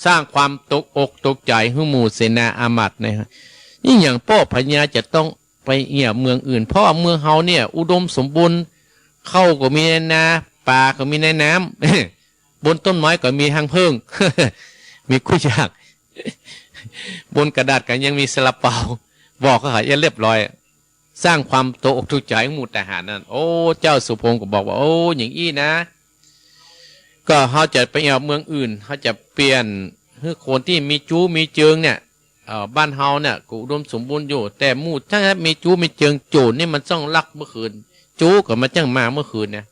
สร้างความตกอกตกใจให้หมู่เสนาอามาตย์นะฮะนี่อย่างพ่อพญาจะต้องไปเอี่ยวเมืองอื่นเพราะเมืองเฮาเนี่ยอุดมสมบูรณ์เข้าก็มีในนาป่าก็มีในน้ำบนต้นไม้ก็มีทางเพิ่ง มีกุ้ยฉากบนกระดาษก็ยังมีสลับเปาบอกเขาหายเรียบร้อยสร้างความโตอกทุกข์ใจของหมู่ทหารนั่นโอ้เจ้าสุพงศ์ก็บอกว่าโอ้อย่างอี้นะก็เขาจะไปเอาเมืองอื่นเขาจะเปลี่ยนให้คนที่มีจู้มีเจิงเนี่ยบ้านเฮาเนี่ยกูอุดมสมบูรณ์อยู่แต่หมู่ถ้ามีจู้มีเจิงโจรนี่มันต้องลักเมื่อคืนจู้ก็มาจ้างมาเมื่อคืนเนี่ย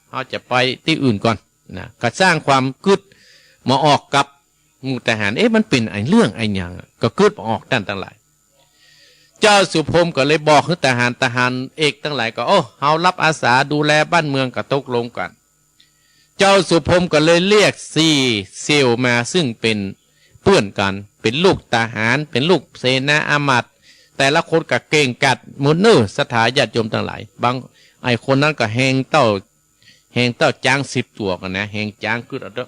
เขาจะไปที่อื่นก่อนนะก็สร้างความกึศมาออกกับหมู่ทหารมันเป็นไอ้เรื่องไอ้อย่างก็กึศออกด้านต่างหลายเจ้าสุพรมก็เลยบอกให้ทหารเอกทั้งหลายก็เฮารับอาสาดูแลบ้านเมืองก็ตกลงกันเจ้าสุพรมก็เลยเรียก4 เซลมาซึ่งเป็นเพื่อนกันเป็นลูกทหารเป็นลูกเสนาอามาตย์แต่ละคนก็เก่งกัดหมดเนอสถาญาติโยมทั้งหลายบางไอ้คนนั้นก็แหง หงเต้าจ้าง10 ตัวกันนะแหงจ้างขึ้นเอาเด้อ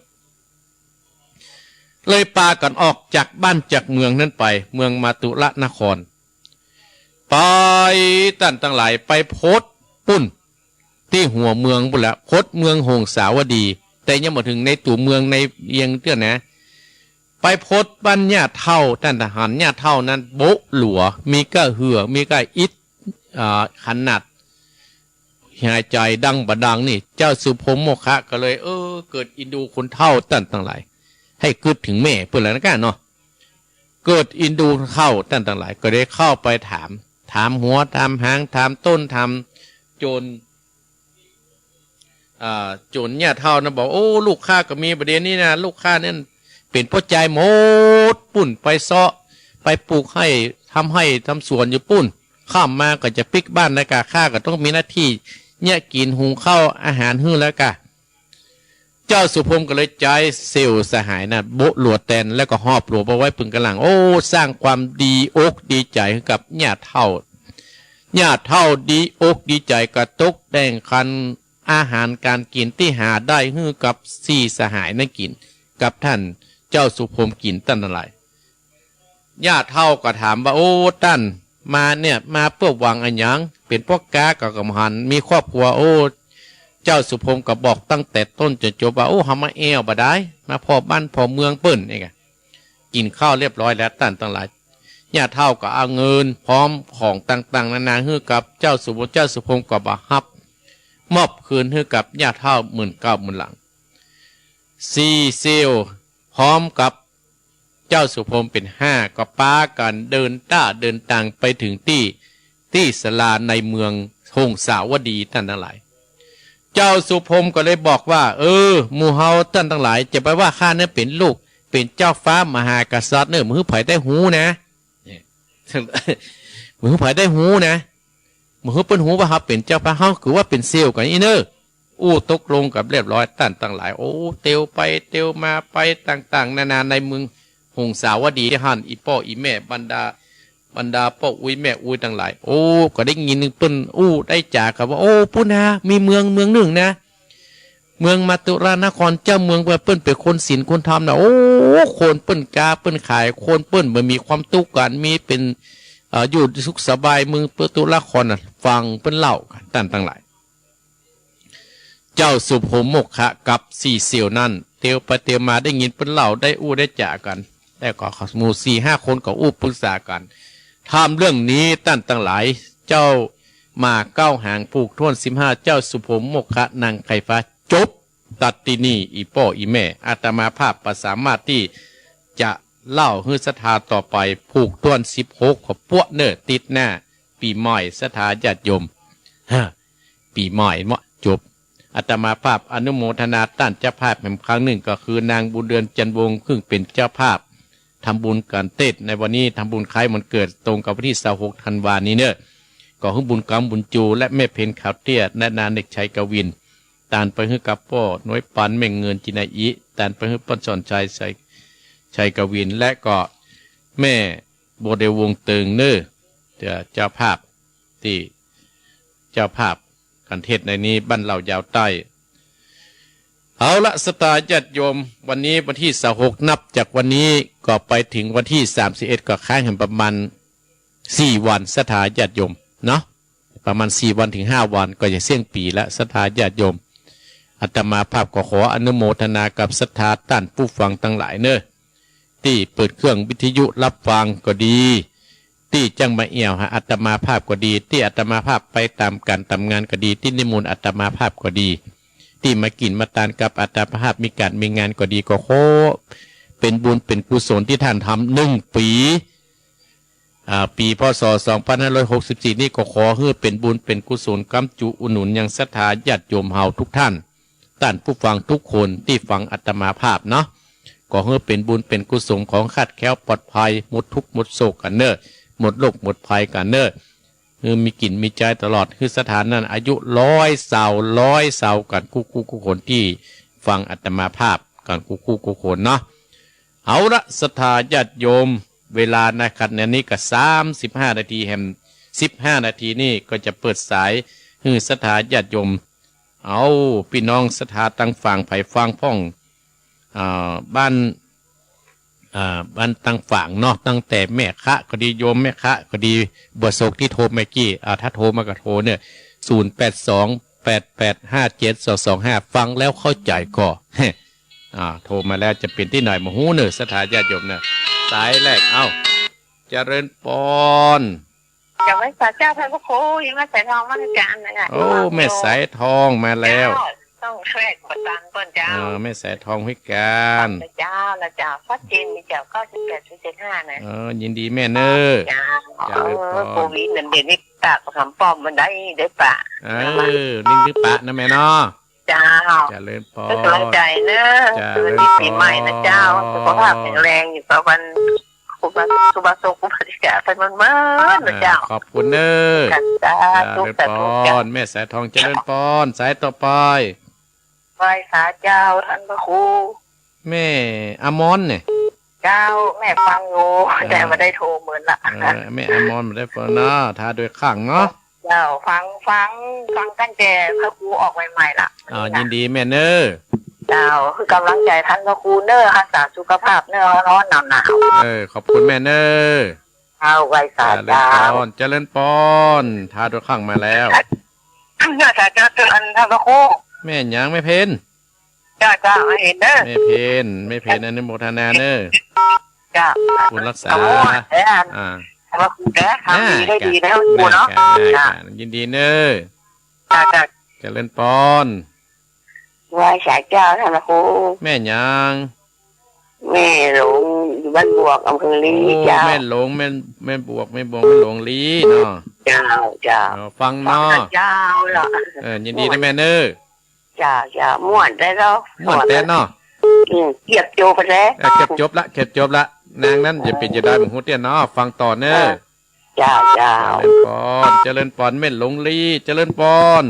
เลยปากันออกจากบ้านจากเมืองนั้นไปเมืองมาตุละนครไปตั้นตั้งหลายไปโพสปุ่นที่หัวเมืองปุ่นละโพสเมืองหงสาวดีแต่ยังมาถึงในตัวเมืองในเอียงเตื้อนะไปโพสบ้านญาเท่าท่านทหารญาเท่านั้นโบหลัวมีก็เหือมีก็อิดขนาดหายใจดังบดังนี่เจ้าสุพมโมคะ ก็เลยเกิดอินดูคนเท่าตั้นตั้งหลายให้กึดถึงแม่เพื่อนแล้วนะกันเนาะเกิดอินดูเข้าตั้นตั้งหลายก็ได้เข้าไปถามหัวถามหางถามต้นถามโจรโจรญาเท่านะบอกโอ้ลูกข้าก็มีประเด็นนี้นะลูกข้าเนี่ยเป็นพ่อใจหมดปุ่นไปเซาะไปปลูกให้ทำสวนอยู่ปุ่นข้ามมาก็จะปิกบ้านนะกะข้าก็ต้องมีหน้าที่เนี่ยกินหุงข้าวอาหารหื้อแล้วกะเจ้าสุพมก็เลยใจเซลสหายนะโบหลวดแตนแล้วก็หอบหลวงเอาไว้ปึงกำลังโอ้สร้างความดีอกดีใจให้กับญาติเท่าดีอกดีใจกระตุกแดงคันอาหารการกินที่หาได้ฮื้อกับ4สหายนั่นกินกับท่านเจ้าสุพมกินตั้นอะไรญาติเท่าก็ถามว่าโอ้ตั้นมาเนี่ยมาเพื่อหวังอันยังเป็นพวกกากับกำหันมีครอบครัวโอ้เจ้าสุพมก็บอกตั้งแต่ต้นจนจบว่าโอ้ทำมาบ่ได้มาพอบ้านพอเมืองเปิ้นนี่ไงกินข้าวเรียบร้อยแล้วตั้นหลายญาติเท่าก็เอาเงินพร้อมของต่างๆนานาให้กับเจ้าสุพมก็บ่ฮับมอบคืนให้กับญาติเท่า19,000หลัง4เซลพร้อมกับเจ้าสุพมเป็น5ก็ป้ากันเดินต่างไปถึงที่ศาลาในเมืองหงสาวดีท่านทั้งหลายเจ้าสุพมก็เลยบอกว่าหมู่เฮาท่านทั้งหลายจะไปว่าข้าเนี่ยเป็นลูกเป็นเจ้าฟ้ามหากษัตริย์เนี่ยมือไผ่ได้หูนะมือไผ่ได้หูนะมือเปิ้นหูว่าเขาเป็นเจ้าฟ้าเฮาคือว่าเป็นเซลกันอีเนอตกลงกับเรียบร้อยท่านทั้งหลายเตียวไปเตียวมาไปต่างๆนานาในเมืองหงสาวดีหันอีพ่ออีแม่บรรดาพ่ออุ้ยแม่อุ้ยต่างหลายก็ได้ยินเปิ้นได้จากกับว่าพุ่นนะมีเมืองหนึ่งนะเมืองมาตุรานครเจ้าเมืองเปิ้นเป็นคนศีลคนธรรมนะคนเปิ้นกาเปิ้นขายคนเปิ้นมันมีความทุกข์กันมีเป็นอยู่สุขสบายเมืองมาตุรานครฟังเปิ้นเล่ากันต่างหลายเจ้าสุพมโมกขะกับ4เสี่ยวนั่นเตียวไปเตียวมาได้ยินเปิ้นเล่าได้ได้จากกันแต่ก็หมู่4-5 คนก็ปรึกษากันทำเรื่องนี้ตั้งหลายเจ้ามา9 หางผูกท่วน15เจ้าสุพมโมกขะนางไข่ฟ้าจบตัดที่นี่อีพ่ออีแม่อาตมาภาพประสามารถที่จะเล่าให้ศรัทธาต่อไปผูกท่วน16ขพวกเนอติดหน้าปีใหม่ศรัทธาญาติโยมปีใหม่เหมาะจบอาตมาภาพอนุโมทนาต้านเจ้าภาพแห่งครั้งหนึ่งก็คือนางบุญเดือนจันวงศ์ซึ่งเป็นเจ้าภาพทำบุญกันเต้นในวันนี้ทำบุญคล้ายมันเกิดตรงกับวันที่26 ธันวาคมนี้เนอะก็ให้บุญกรรมบุญจูและแม่เพนขาวเตี้ยและนางเด็กชัยกวินตานไปให้กับพ่อน้อยปันแม่งเงินจินาอิตานไปให้ป้อนสอนชัยกวินและก็แม่โบเดวงเติงเนอเจ้าภาพที่เจ้าภาพกันเทศในนี้บ้านเหล่ายาวใต้เอาละสตาญาติโยมวันนี้วันที่26นับจากวันนี้ก็ไปถึงวันที่31ก็ค้างกันประมาณ4 วันสตาญาติโยมเนาะประมาณ4 วันถึง5 วันก็จะเสี่ยงปีละสตาญาติโยมอาตมาภาพก็ขออนุโมทนากับศรัทธาท่านผู้ฟังทั้งหลายเนอะที่เปิดเครื่องวิทยุรับฟังก็ดีที่จังมาเอี่ยวหาอาตมาภาพก็ดีที่อาตมาภาพไปตามการทำงานก็ดีที่นิมนต์อาตมาภาพก็ดีที่มากินมาทานกับอาตมาภาพมีการมีงานก็ดีก็ขอเป็นบุญเป็นกุศลที่ท่านทำ1 ปีปีพศ2564นี่ก็ขอให้เป็นบุญเป็นกุศลกำจุอุดหนุนยังศรัทธาญาติโยมเฮาทุกท่านผู้ฟังทุกคนที่ฟังอาตมาภาพเนาะก็ให้เป็นบุญเป็นกุศลของขัดแคล้วปลอดภัยหมดทุกข์หมดโศกกันเนอะหมดโรคหมดภัยกันเนอะมีกินมีใจตลอดคือสถานนั้นอายุ100 เศร้ากันคู่คนที่ฟังอาตมาภาพกันคู่คนเนาะเอาละศรัทธาญาติโยมเวลานะครับในนี้ก็35 นาทีแฮม15 นาทีนี่ก็จะเปิดสายศรัทธาญาติโยม เอาพี่น้องสถาตังฝั่งไผ่ฟังพ่องบ้านบ้านตังฝั่งเนาะตั้งแต่แม่คะก็ดีโยมแม่คะก็ดีบวชโศกที่โทรเมื่อกี้ถ้าโทรมาก็โทรเนี่ย0828857225ฟังแล้วเข้าใจก็ โทรมาแล้วจะเป็นที่ไหนมาหูเนอะสถานญาติโยมเนอะสายแรกเจริญปอนจะไว้ฝากเจ้าพระพุทธยังมาใส่ทองมาในจานนะโอ้แม่สายทองมาแล้วต้องช่วยกดตังก่อนเจ้าแม่สายทองให้การเจ้าละเจ้าฟัดเจนมีเจ้า98.75นะยินดีแม่เนอเจ้าโควิดเด่นนี่ตากคำป้อมมันได้เด้อป่ะนิ่งดื้อปะนะแม่เนาะเจ้าจะเล่นปอเป็นกำลังใจเนอะเป็นปีใหม่นะเจ้าสุขภาพแข็งแรงอยู่ประวันสุบาโซกุบาติกาเป็นมันนะเจ้าขอบคุณเนอะจ้าทุกแต่ทุกอย่างแม่สายทองเจริญปอนสายต่อไปไหว้สาเจ้าท่านพระครูแม่อมอนเนี่ยเจ้าแม่ฟังโง่แต่ไม่ได้โทรเหมือนละแม่อมอนไม่ได้ฟังนะทาโดยข้างเนาะเจ้าฟังตั้งแต่พระครูออกใหม่ๆล่ะยินดีแม่เนอเจ้าคือกำลังใจท่านพระครูเนอรักษาสุขภาพเนอร้อนหนาวขอบคุณแม่เนอเอาไหว้สาเจ้าเจริญปอนทาโดยข้างมาแล้วเนี่ยสาเจ้าเตือนท่านพระครูแม่ยังไม่เพนเจ้าเห็นเนอไม่เพนอันนี้โมทนาเนอจ้าคุณรักษาว่าคุณแกทำดีได้ดีแล้วคุณเนาะยินดีเนอจ้าเจริญปอนไหว้สาเจ้าท่านพระครูแม่ยังแม่หลงอยู่บ้านบวกอำเภอลีเจ้าแม่หลงแม่บวกแม่หลงลีเนาะเจ้าฟังเนาะเจ้าเหรอยินดีนะแม่เนอจ้าม่วนได้แล้วม่วนแต่เนาะเก็บจบไปแล้วเก็บจบละนางนั้นอย่าปิดอย่าได้หมูเตี้ยเนาะฟังต่อเนอจ้าเจริญปอนแม่หลงลีเจริญปอน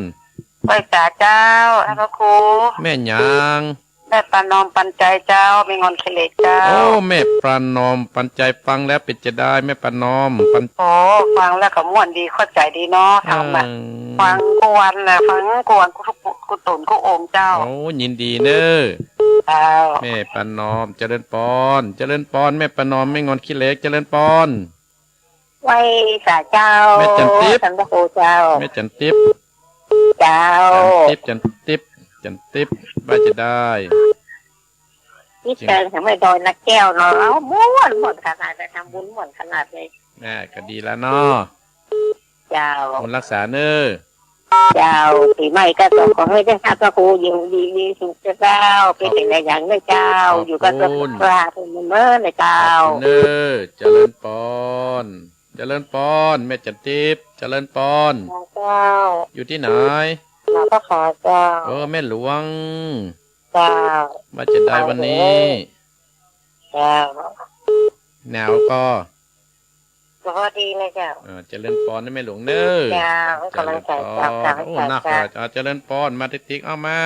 ไหว้สาเจ้าท่านพระครูแม่ยังแม่ประนอมปันใจเจ้ามีงอนเคเลเจ้าโอ้แม่ประนอมปันใจฟังแล้วเป็นจะได้แม่ประนอมปันโอ้ฟังแล้วก็ม่วนดีเข้าใจดีเนาะทำแบบฟังกวนแหละฟังกวนกุตุนกุโอมเจ้าโอ้ยินดีเนอแม่ประนอมเจริญปอนแม่ประนอมไม่งอนขี้เล็กเจริญปอนไหว้สาเจ้าแม่จันทิพย์ท่านพระครูเจ้าแม่จันทิพย์เจ้าจันทิพย์ว่าจะได้นี่เจอทำไมโดนนักแก้วเนาะม้วนหมดขนาดเลยทำบุญหมดขนาดเลยก็ดีแล้วเนาะเจ้าคนรักษาเนอเจ้าปีใหม่ก็ต้องขอให้ท่านพระครูอยู่ดีสุขเจ้าเป็นสิ่งใดอย่างเนเจ้าอยู่กับพระพระเป็นเมื่อในเจ้าเนอเจริญปอนแม่จันทิพย์เจริญปอนเจ้าอยู่ที่ไหนเราก็ขอเจ้าแม่หลวงเจ้าว่าจะได้วันนี้เจ้าหนาวก็ดีเลยเจ้าเจริญปอนแม่หลวงเนอเจ้ากำลังใจโอ้น่าขอเจริญปอนมาติ๊กเอามา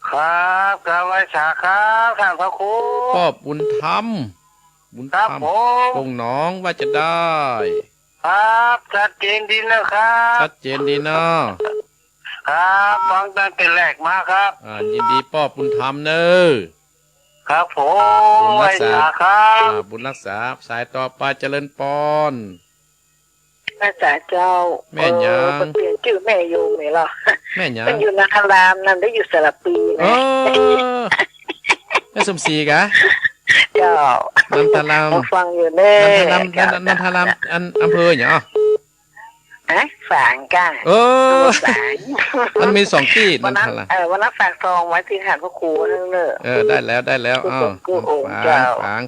ครับกราบไหว้สาครับท่านพระครูพ่อบุญธรรมตรงน้องว่าจะได้ครับชัดเจนดีนะครับชัดเจนดีเนาะครับฟังตั้งแต่แรกมาครับยินดีพ่อบุญธรรมเนอครับผมบุญรักษาครับบุญรักษาสายต่อไปเจริญปอนแม่จ๋าเจ้าแม่ยังเปลี่ยนชื่อแม่อยู่ไหมล่ะแม่ยังเป็นอยู่นาคารามนั่นได้อยู่สระปีนะแม่สมศรีกะเจ้านันทรามฟังอยู่เน่นันทรามอำเภอเนี่ยฝางกันมันมี2ที่นันทรามวันนั้นฝากซองไว้ที่หาดพระครูนั่นเนอะได้แล้ว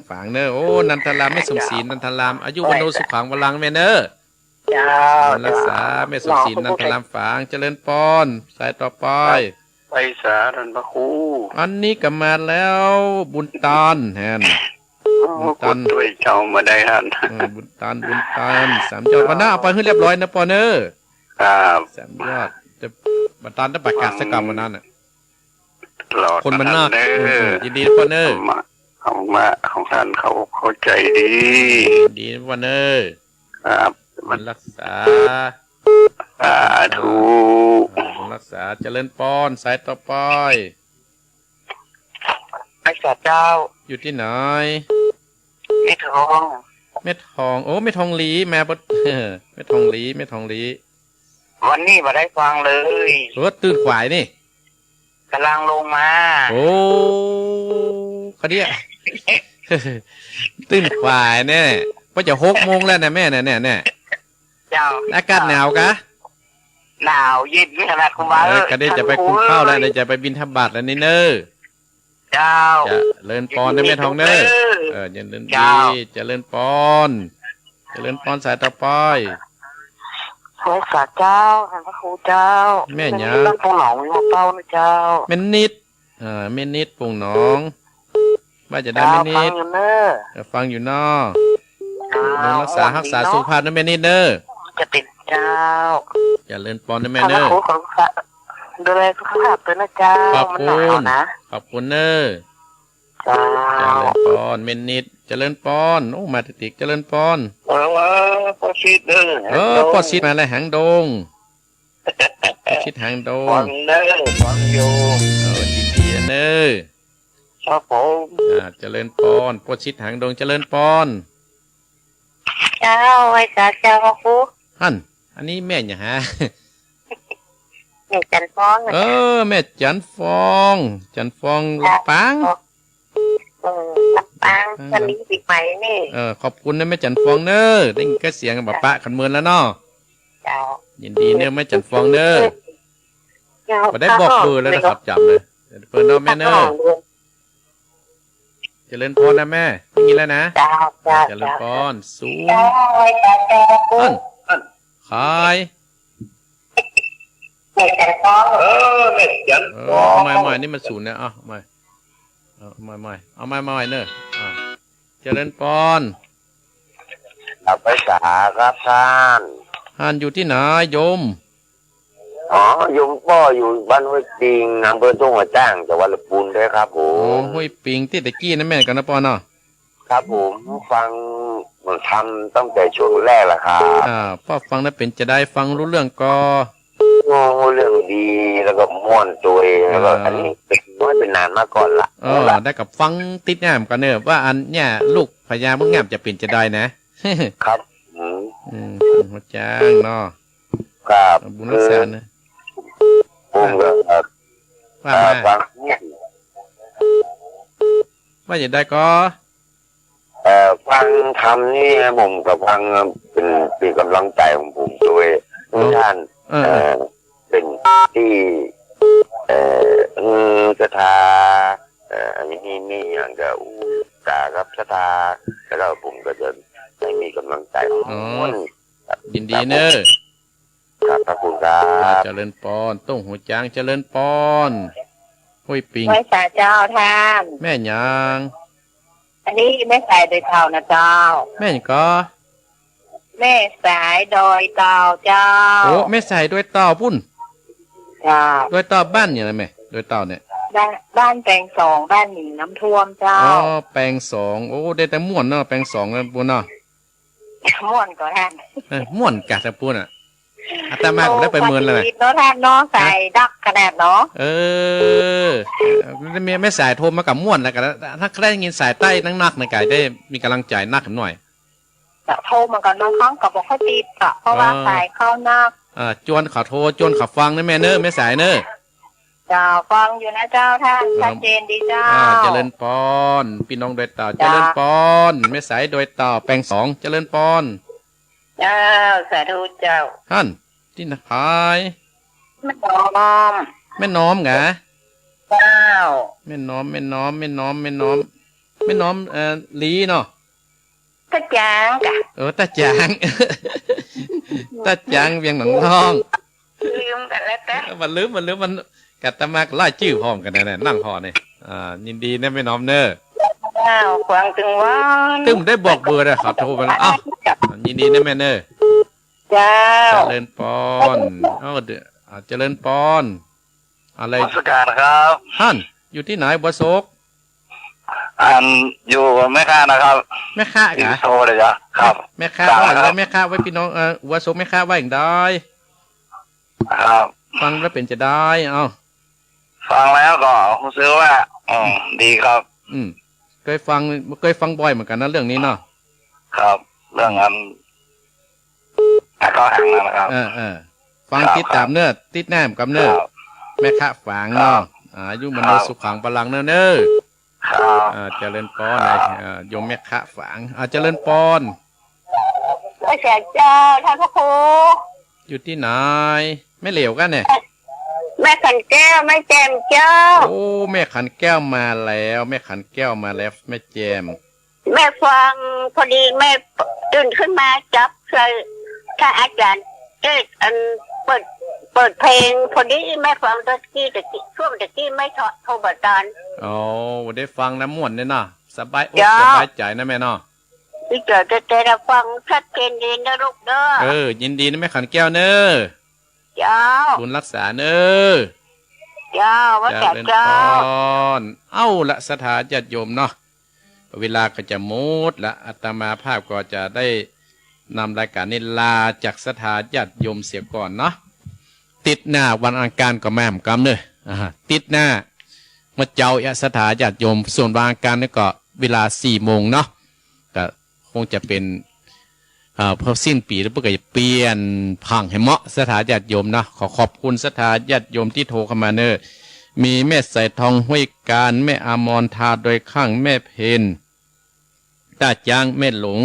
ฝางเนอะโอ้นันทรามไม่สมศรีนันทรามอายุวันโนสุขังวรังแม่เนอะรักษาแม่สมศรีนันทรามฝางเจริญปอนสายต่อไปไปสาท่านพระครูอันนี้ก็มาแล้วบุญตานแฮนบุญตานด้วยเจ้ามาได้ท่านบุญตาน3 ยอดวันหน้าเอาไปให้เรียบร้อยนะปอเนอร์ครับ3 ยอดจะบุญตานได้ประกาศสกรรมวันนั้นน่ะคนมันน่ายินดีปอเนอร์ของท่านเขาเข้าใจดีปอเนอร์ครับมันรักษาถูก บุญรักษาเจริญปอนสายต่อไป ไอ้เจ้า อยู่ที่ไหน ไม่ท้อง แม่ทองโอ้แม่ทองหลีแม่บด แม่ทองหลีแม่ทองหลี วันนี้มาได้ฟังเลย รถตื่นขวายนี่ กำลังลงมา โอ้กระเดีย ตื่นขวายเนี่ยก็จะ6 โมงแล้วนะแม่เนี่ย เจ้า อากาศหนาวกะ หนาวเย็นขนาดคุณบ้า กระเดียจะไปคุมข้าวแล้วเดี๋ยวจะไปบินทบาทแล้วนี่เนอ เจ้า จะเลินปอนได้แม่ทองเนออย่าเลินดีจะเลินปอนจะเลินปอนสายต่อไป พระสาเจ้าท่านพระครูเจ้า แม่หยา ตั้งตรงหนองหัวเป้านะเจ้า แม่นิดแม่นิดปุ่งหนองว่าจะได้ เจ้า แม่ ฟั นิ ง ด อยู่เนอะ ฟังอยู่นอรักษาสุขภาพนะแม่นิดเนอ จะติดเจ้า อย่าเลินปอนนะแม่ ท่าน เน พระ อ ครูของพระดูแลสุขภาพด้วยนะเจ้า ขอบ มัน คุ หนาว ณ นะ ขอบคุณเนอ เจ้า เจริญปอนแม่นิดเจริญปอนโอ้มาติกเจริญปอน พอชิดเด้อ ปอชิดมาแล้วหางดงปอชิดหางด ฟั ง งเด้อฟังอยู่ ดีเนอ ครับผม เจริญปอนปอชิดหางดงเจริญปอน เจ้าไว้จ้าเจ้าพระครู อันนี้แม่อย่าฮะ แม่จันฟ้องนะ แม่จันฟองปัง รับปังวันนี้ปีใหม่นี่ ขอบคุณนะแม่จันฟองเนอได้ยินก็เสียงแบบปะขันเมือนแล้วเนาะ เจ้า ยินดีเนอแม่จันฟองเนอมาได้บอกเบอร์แล้วนะครับจับเลยเปิดเนาะแม่เนอเจริญพรนะแม่อย่างนี้แล้วนะ เจ้าเจ้า เจริญพรสูง เจ้าไว้จ้าเจ้าพระครู ขาย แม่จันฟ้องแม่จัน เอาใหม่นี่มันศูนย์เนี่ยเอาใหม่เนอะเจริญพร เอาไปสาครับท่าน ท่านอยู่ที่ไหนโยม อ๋ออยู่ป้ออยู่บ้านห้วยปิงอำเภอทุ่งหัวจ้างจังหวัดลำพูนด้วยครับผ โอ้ ม ห้วยปิงที่ตะกี้นะแม่กันนะปอเนาะ ครับผมฟังมันทำตั้งแต่ช่วงแรกแหละครับ พ่อฟังแล้วเป็นจะได้ฟังรู้เรื่องก็ โอ้เรื่องดีแล้วก็ม่วนตัวเองแล้วก็อันนี้เป็นนานมาก่อนละ ได้กับฟังติดแง่มกันเนอะว่าอันเนี่ยลูกพญามึงแง่มจะเป็นจะได้นะครับ หัวจ้างเนาะ ครับ บุญรักษานะ ผมก็ ว่ามา ฟังเนี่ย ว่าจะได้ก็ ฟังทำนี่ผมกับฟังเป็นกำลังใจของผมด้วยท่านเป็นที่ศรัทธาอันนี้อย่างกับตาครับศรัทธาแล้วก็ผมก็จะได้มีกำลังใจของ ยินดีเนอะ ครับพระคุณครับ เจริญปอนต้งหัวจ้างเจริญปอนห้วยปิง ไว้จ้าเจ้าท่าน แม่ยาง อันนี้แม่สายโดยเท่านะเจ้า แม่หยังก็ แม่สายดอยเต่าเจ้า โอ้แม่ใส่ด้วยเต่าพุ่น เจ้า ด้วยเต่าบ้านอย่างไรแม่ด้วยเต่าเนี่ย บ้านแปลงสองบ้านหนีน้ำท่วมเจ้า แปลงสองโอ้ได้แต่ม่วนเนาะแปลงสองนะปุ้นเนาะ ม่วนก็ท่าน ม่วนกะจะปุ้นอาตมาก็ได้ไปเมืองแล้วนะ เนาะท่านเนาะใส่ดักขนาดเนาะ แม่สายโทรมากับม่วนแล้วกันถ้าใครได้ยินสายใต้นักในกายได้มีกำลังใจนักหน่อย โทรมาก่อนบางครั้งกับบอกค่อยติดอะเพราะว่าสายเข้านัก จวนขาโทรจวนขาฟังนะแม่เนอะแม่สายเนอะ เจ้าฟังอยู่นะเจ้าท่านชัดเจนดีเจ้า เจริญปอนพี่น้องโดยต่อเจริญปอนแม่สายโดยต่อแปลงสองเจริญปอน เจ้าสาธุเจ้า ท่านที่ไหน แม่น้อม แม่น้อมไง เจ้า แม่น้อมลีเนาะ กระจางกะ ตาจาง ตาจางเวียงหนังทอง ลืมกันแล้วแต่ มันลืมมันกัดตะมากไล่ชื่อพร้อมกันนะนั่งพอเนี่ยยินดีนะแม่น้อมเนอะ เจ้าฟังถึงวัน ตึ้มได้บอกเบอร์เลยขอโทรไปแล้วอ้าวยินดีนะแม่เนอะ เจ้า เจริญปอนเจริญปอนอะไร นมัสการครับ ท่านอยู่ที่ไหนบัวโศก อยู่แม่ค้านะครับ แม่ค้า อิน กะ โซเลยจ้ะครับ แม่ค้าว่าอะไรแม่ค้าไว้พี่น้องบัวโศกแม่ค้าว่าอย่างใด ครับ ฟังแล้วเป็นจะได้ฟังแล้วก็รู้สึกว่าดีครับ เคยฟังบ่อยเหมือนกันนะเรื่องนี้เนาะครับเรื่องนั้นก็แห่งนั้นนะครับฟังติดตามเนื้อติดแนมกับเนื้อแม่คะฝางเนาะอายุมโนสุขังพลังเนื้อเจริญปอนโยมแม่คะฝางเจริญปอนพระเจ้าท่านพระครูอยู่ที่ไหนไม่เหลวกันเนี่ยแม่ขันแก้วแม่แจมเจ้าโอ้แม่ขันแก้วมาแล้วแม่ขันแก้วมาแล้วแม่แจมแม่ฟังพอดีแม่ตื่นขึ้นมาจับเลยถ้าอาจารย์เปิดเพลงพอดีแม่ฟังตะกี้ช่วงตะกี้ไม่โทรบัตรอ๋อได้ฟังน้ำม่วนเนี่ยเนาะสบายอกสบายใจนะแม่เนาะพี่เจอจะฟังชัดเจนดีนะลูกเด้อยินดีนะแม่ขันแก้วเนอะเจ้าบุญรักษาเนอะเจ้าว่าแต่เจ้าละสถานญาติโยมเนาะเวลาก็จะหมดละอาตมาภาพก็จะได้นำรายการนี้ลาจากสถานญาติโยมเสียก่อนเนาะติดหน้าวันอังคารก็แม่มกำเนอะติดหน้ามาเจ้าสถานญาติโยมส่วนวันอังคารนี่ก็เวลา4 โมงเนาะก็คงจะเป็นพอสิ้นปีแล้วเพื่อจะเปลี่ยนพังให้เหมาะสถานญาติโยมนะขอบคุณสถานญาติโยมที่โทรเข้ามาเนอะมีแม่ใส่ทองห้วยการแม่อมรทาโดยข้างแม่เพนตาจางแม่หลง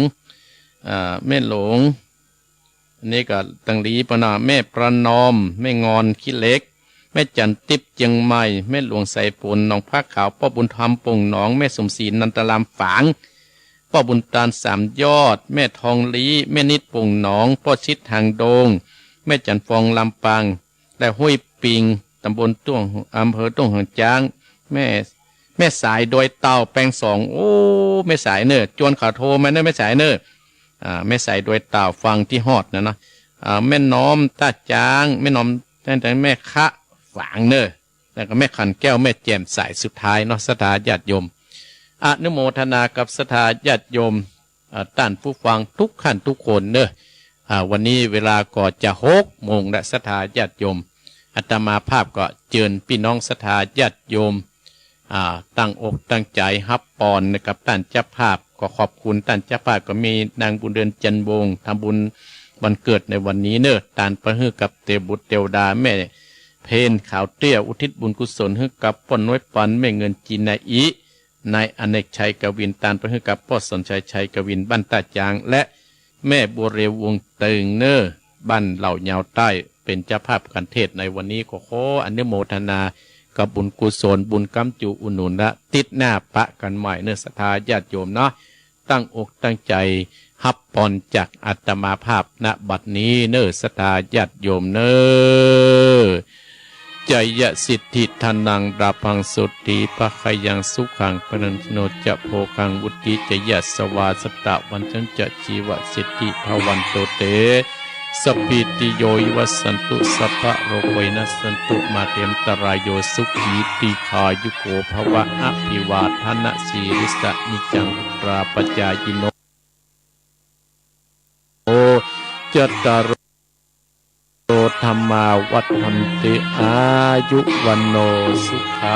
แม่หลงนี่ก็ตังลีปนาแม่ประนอมแม่งอนขี้เล็กแม่จันติบเจียงใหม่แม่หลวงใส่ปนน้องผ้าขาวพ่อบุญธรรมปงหนองแม่สมศรีนันตลามฝางพ่อบุญตาล3 ยอดแม่ทองลีแม่นิดปงหนองพ่อชิดทางโดงแม่จันฟองลำปางและห้วยปิงตำบลต้วงอำเภอต้วงหางจ้างแม่สายโดยเต่าแปลง2โอ้แม่สายเนอจวนขาโทมาเนอแม่สายเนอแม่สายโดยเต่าฟังที่ฮอดนะแม่น้อมตาจางแม่น้อมแต่แม่คะฝางเนอแล้วก็แม่ขันแก้วแม่แจ่มสายสุดท้ายเนาะสถานญาติโยมอนุโมทนากับสถานญาติโยมท่านผู้ฟังทุกขั้นทุกคนเนอะวันนี้เวลาก็จะ6 โมงและสถานญาติโยมอาตมาภาพก็เชิญพี่น้องสถานญาติโยมตั้งอกตั้งใจฮับปอนนะครับท่านเจ้าภาพก็ขอบคุณท่านเจ้าภาพก็มีนางบุญเดือนจันวงศ์ทำบุญวันเกิดในวันนี้เนอะตานประฮือกับเตบุตรเตวดาแม่เพนขาวเตี้ยอุทิศบุญกุศลให้กับป้อนน้อยปันแม่เงินจีนอีนายอเนกชัยกวินตานประฮือกับพ่อสนชัยชัยกวินบ้านตาจางและแม่บัวเรววงเติงเนอบ้านเหล่ายาวใต้เป็นเจ้าภาพกันเทศในวันนี้ขออนุโมทนากับบุญกุศลบุญกำจูอุนุนละติดหน้าปะกันใหม่เนื้อศรัทธาญาติโยมเนาะตั้งอกตั้งใจฮับปอนจากอาตมาภาพณบัดนี้เนื้อศรัทธาญาติโยมเน้อใจยะสิทธิทานังดาพังสุติปะขยังสุขังปนันโนจะโพคังวุติจยะสวาสตะวันจังจะชีวสิทธิภวันโตเตสปิติโยวัสันตุสัพพะโรโคนัสสันตุมาเตมตรายโยสุขีติขายุโกภวะอภิวาทนาสีริสะนิจังตราปจายโนโอจตารโตธรรมาวัฏันติอายุวันโนสุขา